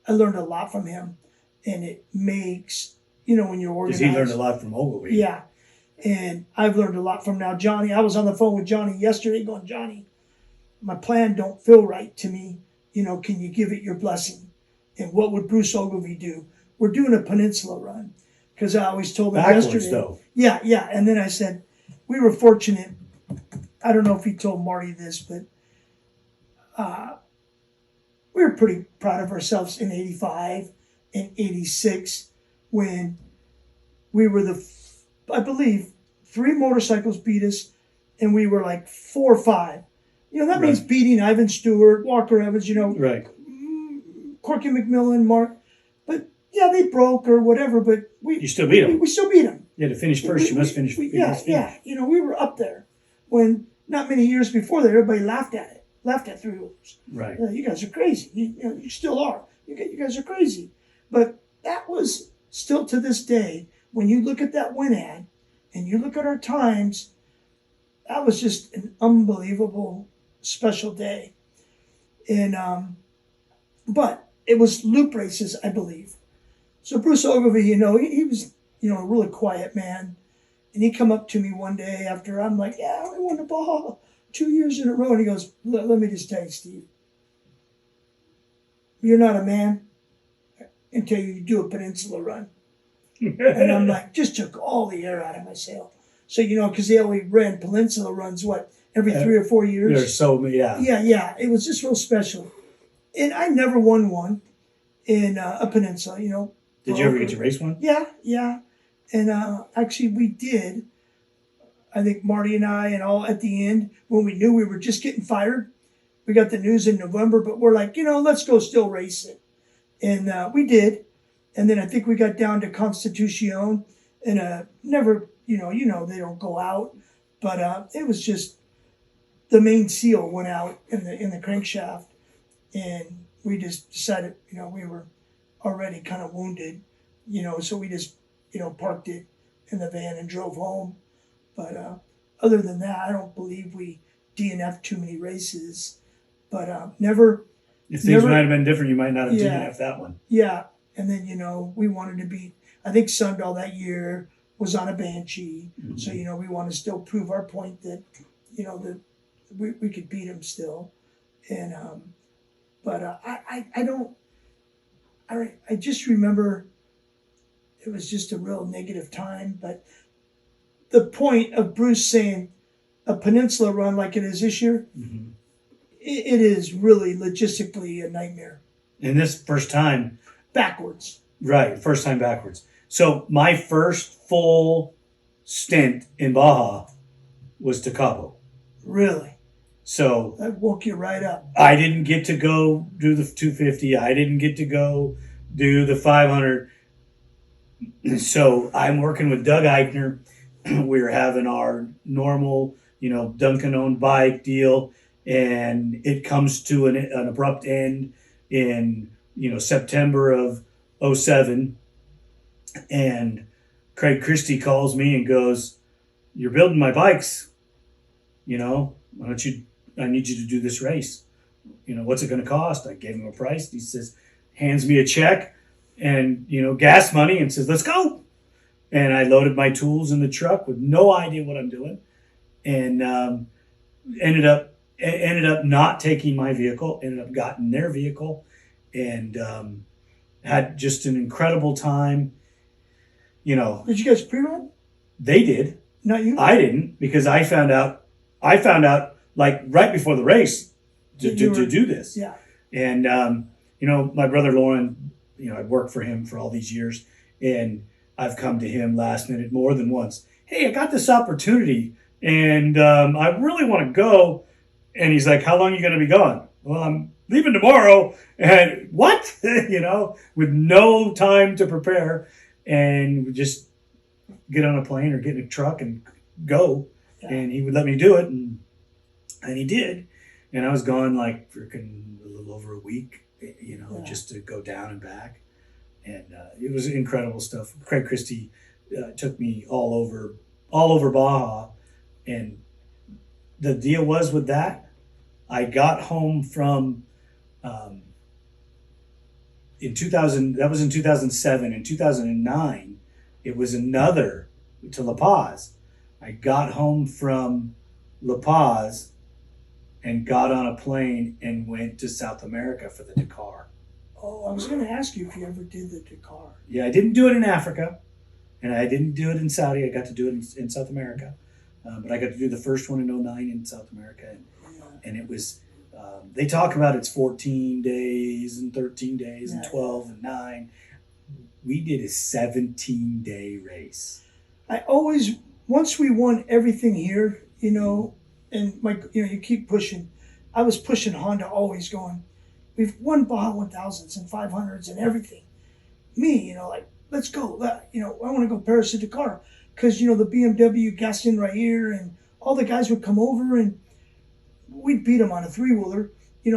I learned a lot from him, and it makes, when you're organized. Because he learned a lot from Ogilvie. Yeah. And I've learned a lot from now Johnny. I was on the phone with Johnny yesterday going, Johnny, my plan don't feel right to me. Can you give it your blessing? And what would Bruce Ogilvie do? We're doing a peninsula run. Because I always told him yesterday. Though. Yeah. And then I said, we were fortunate. I don't know if he told Marty this, but we were pretty proud of ourselves in 85 and 86 when we were I believe 3 motorcycles beat us and we were like 4 or 5. That means beating Ivan Stewart, Walker Evans, Right. Corky McMillan, Mark. But yeah, they broke or whatever, but you still beat them. We still beat them. Yeah, to finish first, you must finish. Yeah. We were up there when not many years before that, everybody laughed at it, laughed at 3-wheelers. Right. You guys are crazy. You still are. You guys are crazy. But that was still to this day, when you look at that win ad and you look at our times, that was just an unbelievable special day. And but it was loop races, I believe. So Bruce Ogilvie, he was, a really quiet man. And he come up to me one day after I'm like, yeah, I won the Baja 2 years in a row. And he goes, let me just tell you, Steve, you're not a man until you do a peninsula run. And I'm like, just took all the air out of my sail. So, because they only ran peninsula runs, every 3 or 4 years? There's so many, yeah. Yeah. It was just real special. And I never won one in a peninsula, Did you ever get to race one? Yeah. And actually we did. I think Marty and I and all at the end, when we knew we were just getting fired, we got the news in November, but we're like, let's go still race it. And we did. And then I think we got down to Constitucion and never, they don't go out. But it was just the main seal went out in the crankshaft. And we just decided, we were already kind of wounded, so we just, parked it in the van and drove home. But other than that, I don't believe we DNF'd too many races. But never. If things might have been different, you might not have DNF'd that one. Yeah. And then, we wanted to beat, I think Sundahl that year was on a Banshee. Mm-hmm. So, we want to still prove our point that, that we could beat him still. And, but I just remember it was just a real negative time. But the point of Bruce saying a peninsula run like it is this year, mm-hmm. it is really logistically a nightmare. And this first time. Backwards. Right, first time backwards. So my first full stint in Baja was to Cabo. Really? So that woke you right up. I didn't get to go do the 250. I didn't get to go do the 500. So I'm working with Doug Eichner. We're having our normal, Duncan-owned bike deal, and it comes to an abrupt end in, September of 2007. And Craig Christie calls me and goes, "You're building my bikes. Why don't you? I need you to do this race. What's it going to cost?" I gave him a price. He says, hands me a check and, gas money and says, "Let's go." And I loaded my tools in the truck with no idea what I'm doing. And ended up not taking my vehicle, ended up getting their vehicle, and had just an incredible time. Did you guys pre-run? They did. Not you? I didn't, because I found out like right before the race to do this. Yeah. And, my brother Lauren, I've worked for him for all these years, and I've come to him last minute more than once. "Hey, I got this opportunity and I really want to go." And he's like, "How long are you going to be gone?" "Well, I'm leaving tomorrow." And what? With no time to prepare, and we just get on a plane or get in a truck and go. Yeah. And he would let me do it. And he did. And I was gone like freaking a little over a week, just to go down and back. And it was incredible stuff. Craig Christie took me all over Baja. And the deal was with that, I got home from, in 2000, that was in 2007. In 2009, it was another to La Paz. I got home from La Paz and got on a plane and went to South America for the Dakar. Oh, I was going to ask you if you ever did the Dakar. Yeah, I didn't do it in Africa, and I didn't do it in Saudi. I got to do it in South America. But I got to do the first one in 2009 in South America. And it was They talk about it's 14 days and 13 days and Yeah. 12 and 9. We did a 17-day race. I always, once we won everything here, and you keep pushing. I was pushing Honda, always going, we've won Baja 1000s and 500s and everything. Me, let's go. I want to go Paris to Dakar because, the BMW gas in right here, and all the guys would come over and we'd beat them on a three-wheeler,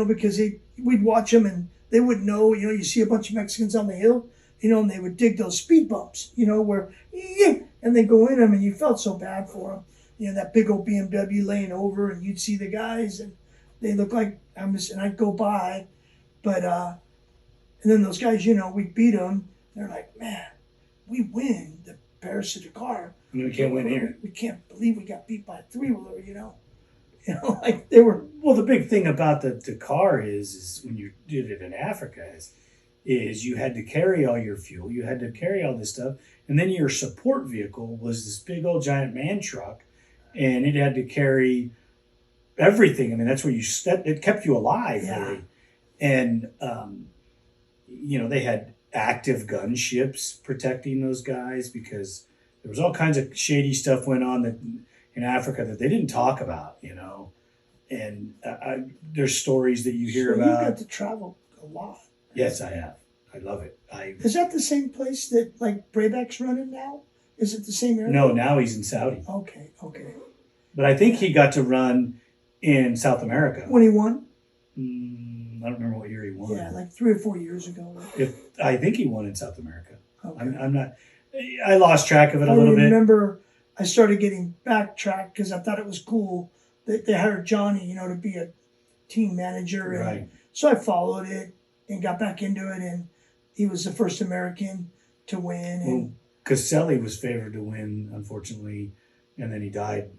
because we'd watch them and they wouldn't know, you see a bunch of Mexicans on the hill, and they would dig those speed bumps, where, and they go in them and you felt so bad for them. That big old BMW laying over and you'd see the guys and they look like, and I'd go by, but, and then those guys, we'd beat them. They're like, man, we win the Paris to Dakar. We can't win here. We can't believe we got beat by a three-wheeler, like they were. Well, the big thing about the Dakar is when you did it in Africa is you had to carry all your fuel, you had to carry all this stuff, and then your support vehicle was this big old giant man truck, and it had to carry everything. I mean, that's where it kept you alive, Yeah. really. And they had active gunships protecting those guys because there was all kinds of shady stuff went on that in Africa that they didn't talk about, and there's stories that you hear So about. You got to travel a lot. Yes, I have. I love it. Is that the same place that like Brayback's running now? Is it the same area? No, now he's in Saudi. Okay. But I think he got to run in South America. When he won? I don't remember what year he won. Yeah, like 3 or 4 years ago. I think he won in South America. Okay. I'm not. I lost track of it a little bit. I remember I started getting backtracked because I thought it was cool that they hired Johnny, to be a team manager. And Right. so I followed it and got back into it, and he was the first American to win. And Caselli was favored to win, unfortunately, and then he died.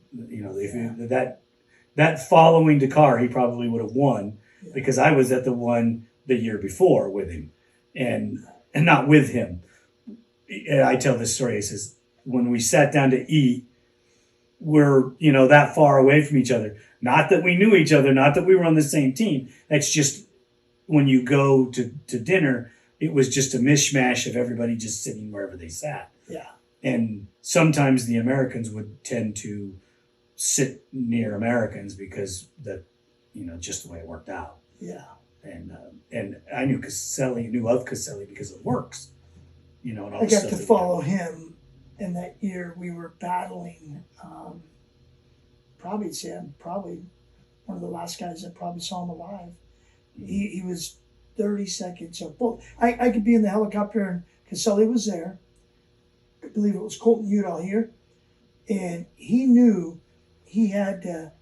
That following Dakar, he probably would have won because I was at the one the year before with him, and not with him. And I tell this story. He says when we sat down to eat, we're that far away from each other. Not that we knew each other, not that we were on the same team. That's just when you go to dinner, it was just a mishmash of everybody just sitting wherever they sat. Yeah. And sometimes the Americans would tend to sit near Americans because just the way it worked out. Yeah. And I knew of Caselli because of Works. And all I the got stuff to that follow him, and that year we were battling. Probably one of the last guys that probably saw him alive. Mm-hmm. He was 30 seconds. So both I could be in the helicopter, and Caselli was there. I believe it was Colton Udall here, and he knew he had to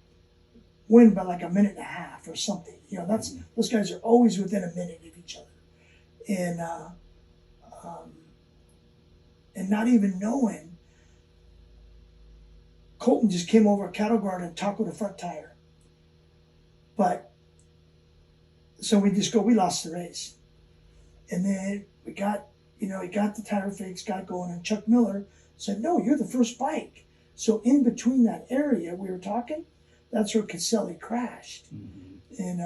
win by like a minute and a half or something. Those guys are always within a minute of each other, and not even knowing, Colton just came over a cattle guard and tackled the front tire. But so we lost the race, and then we got. He got the tire fix, got going, and Chuck Miller said, no, you're the first bike. So in between that area we were talking, that's where Caselli crashed. Mm-hmm. And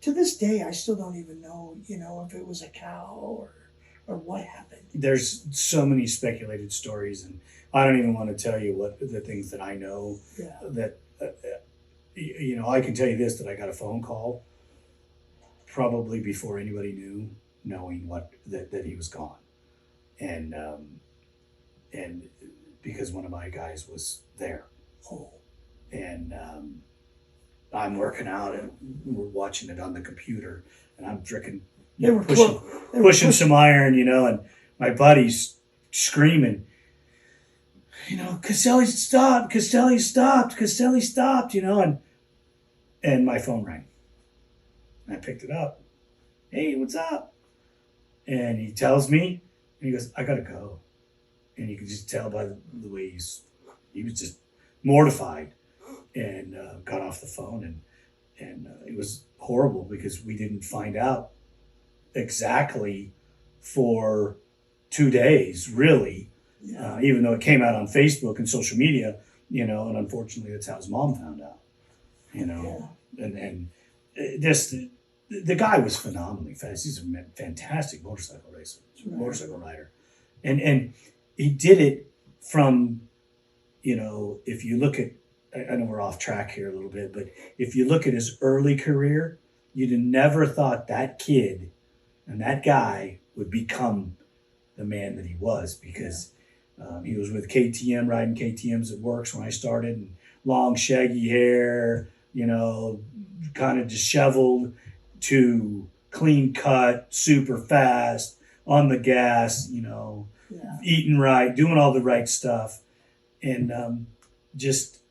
to this day, I still don't even know, if it was a cow or what happened. There's so many speculated stories, and I don't even want to tell you what the things that I know. Yeah. That, I can tell you this, that I got a phone call probably before anybody knowing that he was gone, and because one of my guys was there, and I'm working out and we're watching it on the computer, and I'm freaking pushing some iron, and my buddy's screaming, Caselli stopped, and my phone rang. I picked it up. Hey, what's up? And he tells me, and he goes, I gotta go. And you can just tell by the way he was just mortified, and got off the phone, and it was horrible because we didn't find out exactly for 2 days, really, even though it came out on Facebook and social media, and unfortunately that's how his mom found out, and this the guy was phenomenally fast. He's a fantastic motorcycle racer, motorcycle rider, and he did it from, if you look at, I know we're off track here a little bit, but if you look at his early career, you'd have never thought that kid and that guy would become the man that he was, because he was with KTM, riding KTMs at Works when I started, and long shaggy hair, kind of disheveled to clean cut, super fast, on the gas, eating right, doing all the right stuff. And just,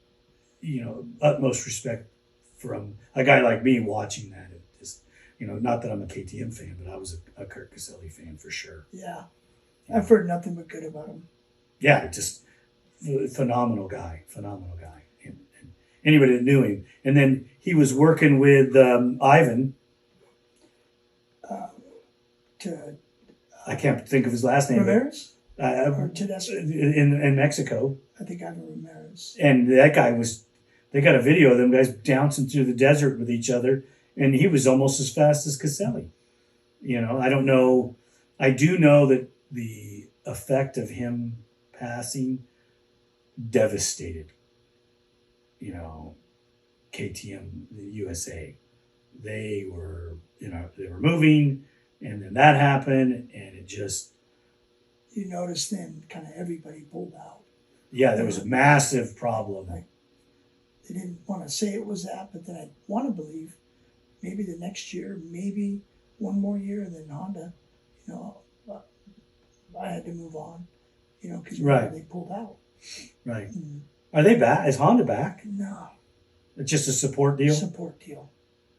utmost respect from a guy like me watching that. It just, not that I'm a KTM fan, but I was a Kurt Caselli fan for sure. Yeah. I've heard nothing but good about him. Yeah, just phenomenal guy. And anybody that knew him. And then he was working with Ivan. I can't think of his last name. Ramirez? Or Tedesco? In Mexico. I think Ivan Ramirez. And that guy they got a video of them guys bouncing through the desert with each other, and he was almost as fast as Caselli. I don't know. I do know that the effect of him passing devastated, KTM, the USA. They were moving, and then that happened, and it just... You notice then kind of everybody pulled out. Yeah, there was a massive problem. They didn't want to say it was that, but then I want to believe maybe the next year, maybe one more year, and then Honda, I had to move on, because they pulled out. Right. Are they back? Is Honda back? No. It's just a support deal? Support deal.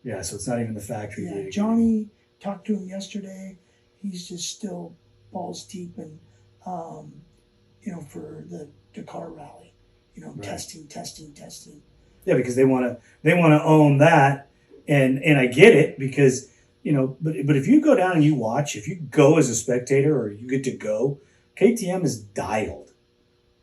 Yeah, so it's not even the factory deal. Johnny talked to him yesterday. He's just still balls deep and, for the Dakar rally, right. testing. Yeah, because they want to own that, and I get it, because but if you go down and you watch, if you go as a spectator or you get to go, KTM is dialed.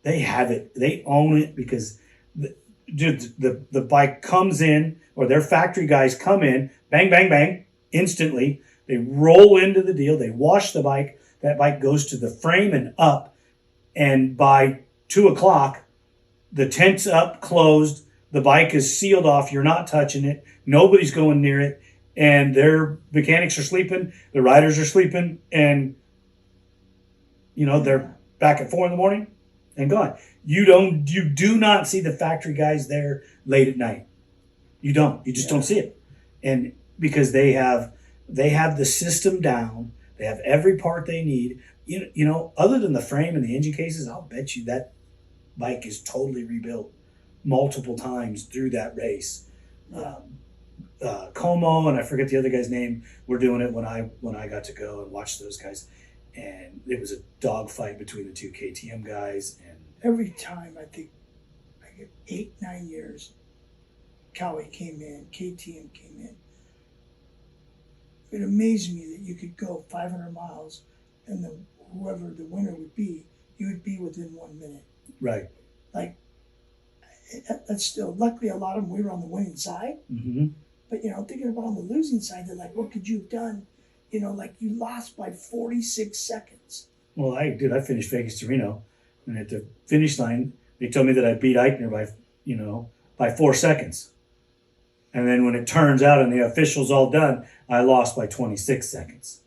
They have it. They own it, because the bike comes in, or their factory guys come in, bang, bang, bang, instantly. They roll into the deal. They wash the bike. That bike goes to the frame and up. And by 2:00, the tent's up, closed. The bike is sealed off. You're not touching it. Nobody's going near it. And their mechanics are sleeping. The riders are sleeping. And, they're back at 4 a.m. and gone. You do not see the factory guys there late at night. You don't. You just don't see it. And because they have the system down, they have every part they need. Other than the frame and the engine cases, I'll bet you that bike is totally rebuilt multiple times through that race. Como, and I forget the other guy's name, were doing it when I got to go and watch those guys. And it was a dogfight between the two KTM guys. And every time, I think, I get 8-9 years, Cowie came in, KTM came in. It amazed me that you could go 500 miles and whoever the winner would be, you would be within 1 minute. Right. That's still, luckily a lot of them, we were on the winning side. Mm-hmm. But, thinking about on the losing side, they're like, what could you have done? You lost by 46 seconds. Well, I finished Vegas to Reno, and at the finish line, they told me that I beat Eichner by 4 seconds. And then when it turns out and the official's all done, I lost by 26 seconds.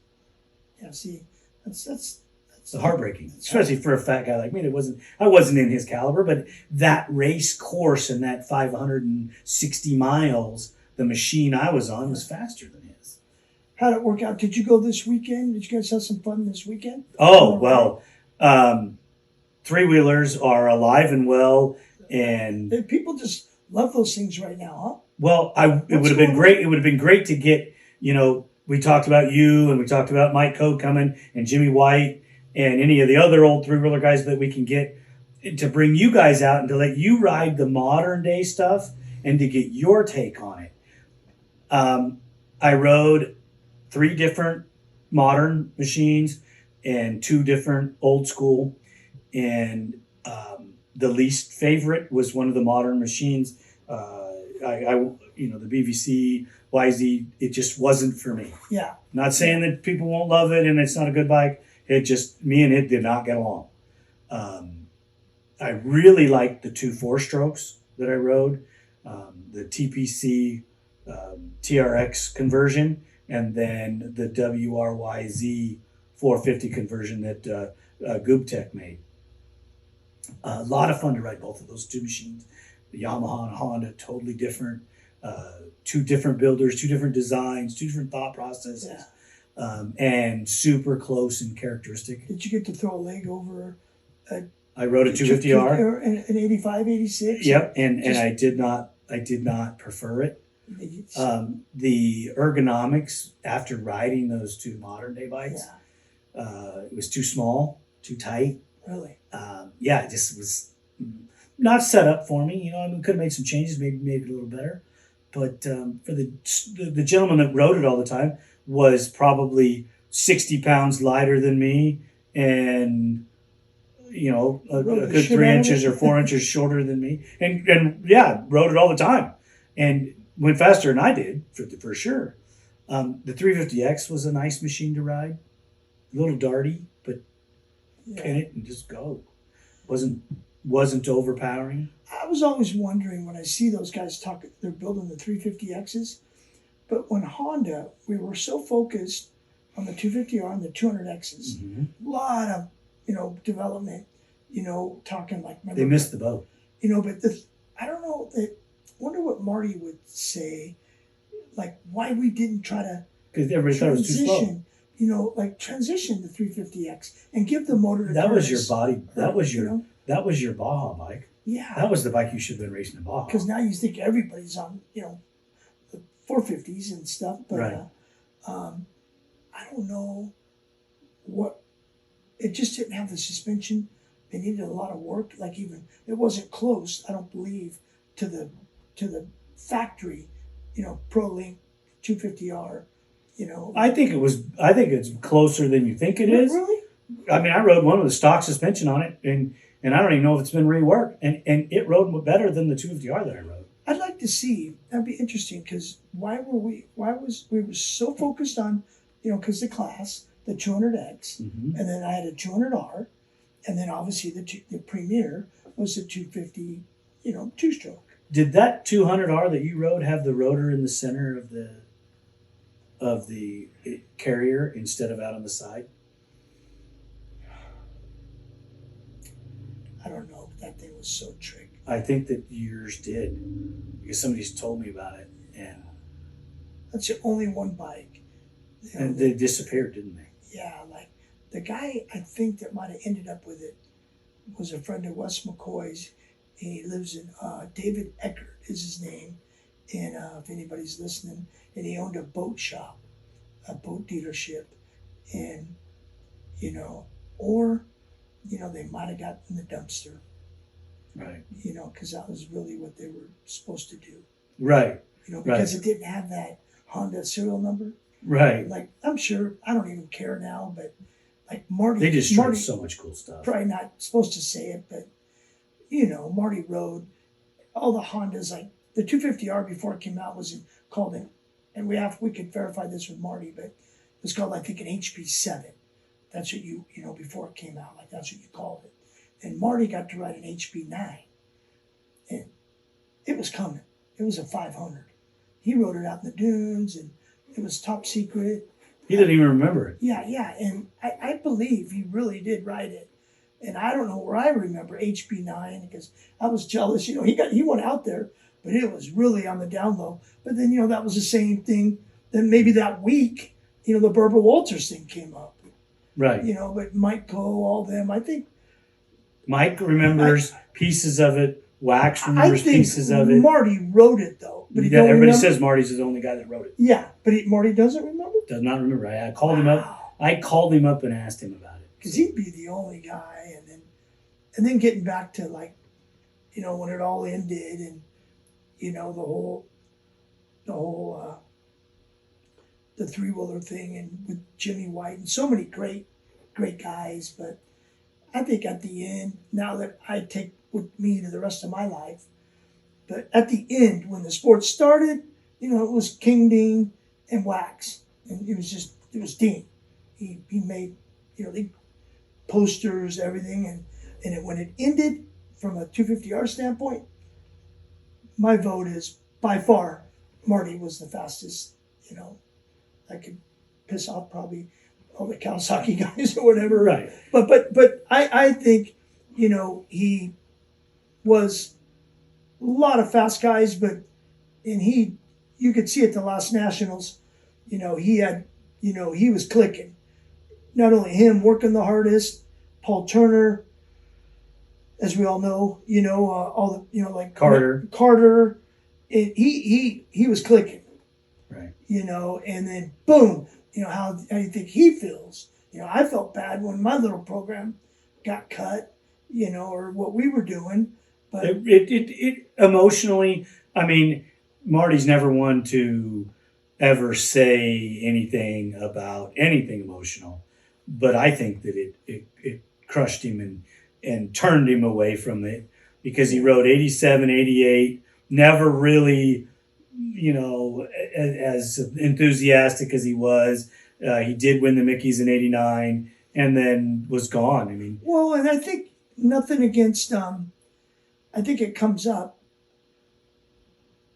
Yeah, see, that's heartbreaking, especially for a fat guy like me. I wasn't in his caliber, but that race course and that 560 miles, the machine I was on was faster than his. How did it work out? Did you go this weekend? Did you guys have some fun this weekend? Oh, well, three-wheelers are alive and well, and people just love those things right now, huh? Well, it would have been great. It would have been great to get, we talked about you, and we talked about Mike Code coming, and Jimmy White, and any of the other old three-wheeler guys that we can get to bring you guys out and to let you ride the modern day stuff and to get your take on it. I rode 3 different modern machines and 2 different old school, and the least favorite was one of the modern machines. the BVC, YZ, it just wasn't for me. Yeah. Not saying that people won't love it and it's not a good bike. It just, me and it did not get along. I really liked the 2 4-strokes that I rode, the TPC TRX conversion, and then the WRYZ 450 conversion that GoopTech made. A lot of fun to ride both of those 2 machines. The Yamaha and Honda, totally different. 2 different builders, 2 different designs, 2 different thought processes, and super close in characteristic. Did you get to throw a leg over I rode a 250R. Or an 85, 86? Yep, and I did not prefer it. The ergonomics after riding those 2 modern day bikes, it was too small, too tight. Really? It just was not set up for me. I could have made some changes, maybe made it a little better. But for the gentleman that rode it all the time was probably 60 pounds lighter than me, and a good 3 inches or 4 inches shorter than me, and rode it all the time, and went faster than I did for sure. The 350X was a nice machine to ride, a little darty, but pin it and just go. Wasn't overpowering. I was always wondering when I see those guys talk, they're building the 350Xs, but when Honda, we were so focused on the 250R and the 200Xs, a lot of development, talking like... They missed the boat. But I don't know, wonder what Marty would say, like why we didn't try to... Because everybody thought it was too slow. Transition the 350X and give the motor... That was your body, that was your Baja bike. Yeah. That was the bike you should have been racing in Baja. Because now you think everybody's on, the 450s and stuff, but right. I don't know what... It just didn't have the suspension. They needed a lot of work. Like even it wasn't close, I don't believe, to the factory, ProLink 250R. I think it's closer than you think it is. Really? I mean, I rode one with a stock suspension on it, and I don't even know if it's been reworked, and it rode better than the 250R that I rode. I'd like to see. That'd be interesting because we were so focused on, because the class, the 200X, and then I had a 200R, and then obviously the Premier was the 250, 2-stroke. Did that 200R that you rode have the rotor in the center of the carrier instead of out on the side? I don't know, but that thing was so tricky. I think that yours did, because somebody's told me about it, and that's the only one bike. And they disappeared, didn't they? Yeah, like the guy I think that might have ended up with it was a friend of Wes McCoy's. He lives in David Eckert is his name, and if anybody's listening, and he owned a boat shop, a boat dealership, and they might have got in the dumpster, right? Because that was really what they were supposed to do, right? Because it didn't have that Honda serial number. Right. Like, I'm sure, I don't even care now, but like Marty... They destroyed so much cool stuff. Probably not supposed to say it, but, Marty rode all the Hondas, like the 250R before it came out was called an, and we could verify this with Marty, but it was called, I think, an HP7. That's what before it came out, like that's what you called it. And Marty got to ride an HP9, and it was coming. It was a 500. He rode it out in the dunes, and it was top secret. He didn't even remember it. Yeah. And I believe he really did ride it. And I don't know where I remember HB9 because I was jealous. He went out there, but it was really on the down low. But then, that was the same thing. Then maybe that week, the Barbara Walters thing came up. Right. But Mike Coe, all them, I think. Mike remembers pieces of it. Wax remembers pieces of it. Marty wrote it, though. But everybody says Marty's the only guy that wrote it. Yeah, but Marty doesn't remember? Does not remember. I called him up. I called him up and asked him about it. Because he'd be the only guy. And then getting back to, like, when it all ended and, the whole the three-wheeler thing and with Jimmy White and so many great guys. But I think at the end, now that I take with me to the rest of my life, But at the end, when the sport started, it was King Dean and Wax. And it was Dean. He made, the posters, everything. And when it ended, from a 250R standpoint, my vote is by far Marty was the fastest. I could piss off probably all the Kawasaki guys or whatever. Right. But I think, he was a lot of fast guys, you could see at the last Nationals, he had, he was clicking. Not only him working the hardest, Paul Turner, as we all know, all the, like Carter, he was clicking. Right. And then boom, how do you think he feels? I felt bad when my little program got cut, or what we were doing. But it emotionally, I mean, Marty's never one to ever say anything about anything emotional, but I think that it crushed him and turned him away from it, because he rode 87, 88, never really, as enthusiastic as he was. He did win the Mickeys in 89 and then was gone. I mean, well, and I think nothing against, I think it comes up.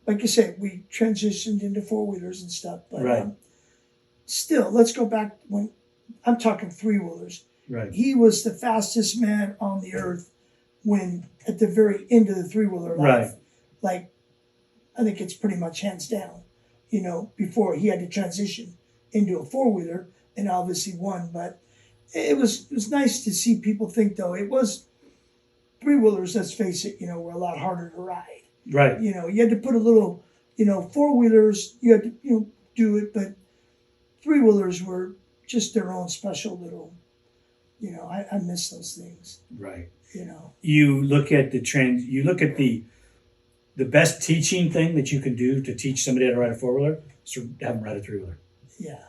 Like you said, we transitioned into four-wheelers and stuff, but right. Still, let's go back when I'm talking three-wheelers. Right. He was the fastest man on the earth when at the very end of the three-wheeler life. Right. Like, I think it's pretty much hands down, before he had to transition into a four-wheeler and obviously won. But it was nice to see people think, though, it was three-wheelers, let's face it, were a lot harder to ride. Right. You had to put a little, four-wheelers, you had to, do it, but three-wheelers were just their own special little, I miss those things. Right. You look at the best teaching thing that you can do to teach somebody how to ride a four-wheeler is to have them ride a three-wheeler. Yeah.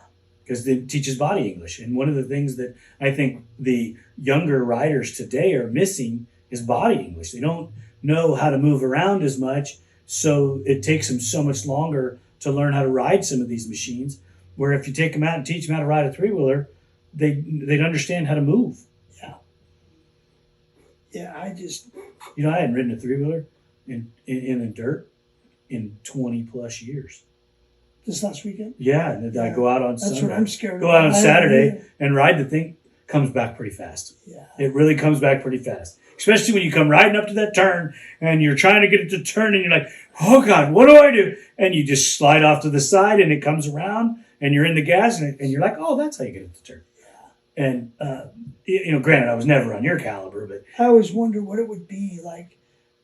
Because it teaches body English. And one of the things that I think the younger riders today are missing is body English. They don't know how to move around as much, so it takes them so much longer to learn how to ride some of these machines, where if you take them out and teach them how to ride a three-wheeler, they'd understand how to move. Yeah. Yeah, I hadn't ridden a three-wheeler in the dirt in 20 plus years. This last weekend? Yeah, and I go out on Sunday. That's what I'm scared Go out on Saturday and ride the thing. Comes back pretty fast. Yeah. It really comes back pretty fast. Especially when you come riding up to that turn and you're trying to get it to turn and you're like, oh God, what do I do? And you just slide off to the side and it comes around and you're in the gas and you're like, oh, that's how you get it to turn. Yeah. And, granted, I was never on your caliber, but I always wonder what it would be like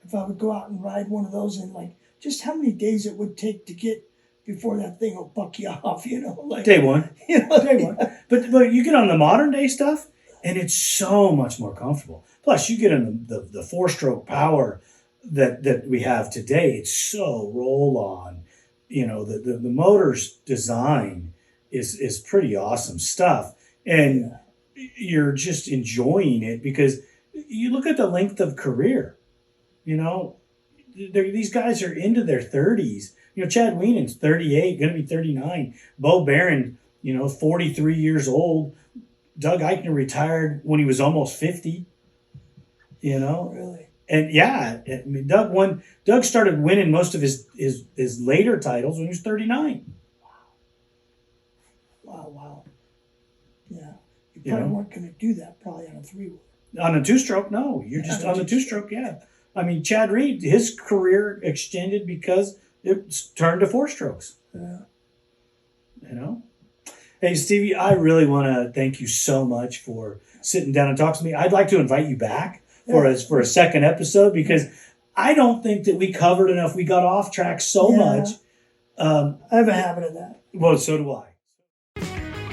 if I would go out and ride one of those and like just how many days it would take to get before that thing will buck you off, like day one. Day one. But you get on the modern day stuff and it's so much more comfortable. Plus you get on the four-stroke power that we have today. It's so roll on. The motor's design is pretty awesome stuff. And you're just enjoying it because you look at the length of career. These guys are into their 30s. Chad Wienen's 38, going to be 39. Bo Barron, 43 years old. Doug Eichner retired when he was almost 50. Really? And yeah, I mean, Doug started winning most of his later titles when he was 39. Wow. Yeah. You probably weren't going to do that probably on a three-wheeler. On a two-stroke, no. You're just on the two-stroke, yeah. I mean, Chad Reed, his career extended because it turned to four strokes. Yeah. Hey, Stevie, I really want to thank you so much for sitting down and talking to me. I'd like to invite you back for a second episode because I don't think that we covered enough. We got off track so much. I have a habit of that. Well, so do I.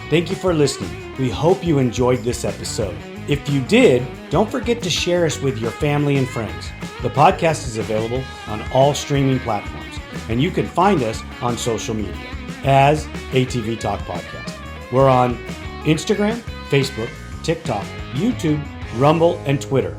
Thank you for listening. We hope you enjoyed this episode. If you did, don't forget to share us with your family and friends. The podcast is available on all streaming platforms, and you can find us on social media as ATV-TALK Podcast. We're on Instagram, Facebook, TikTok, YouTube, Rumble, and Twitter.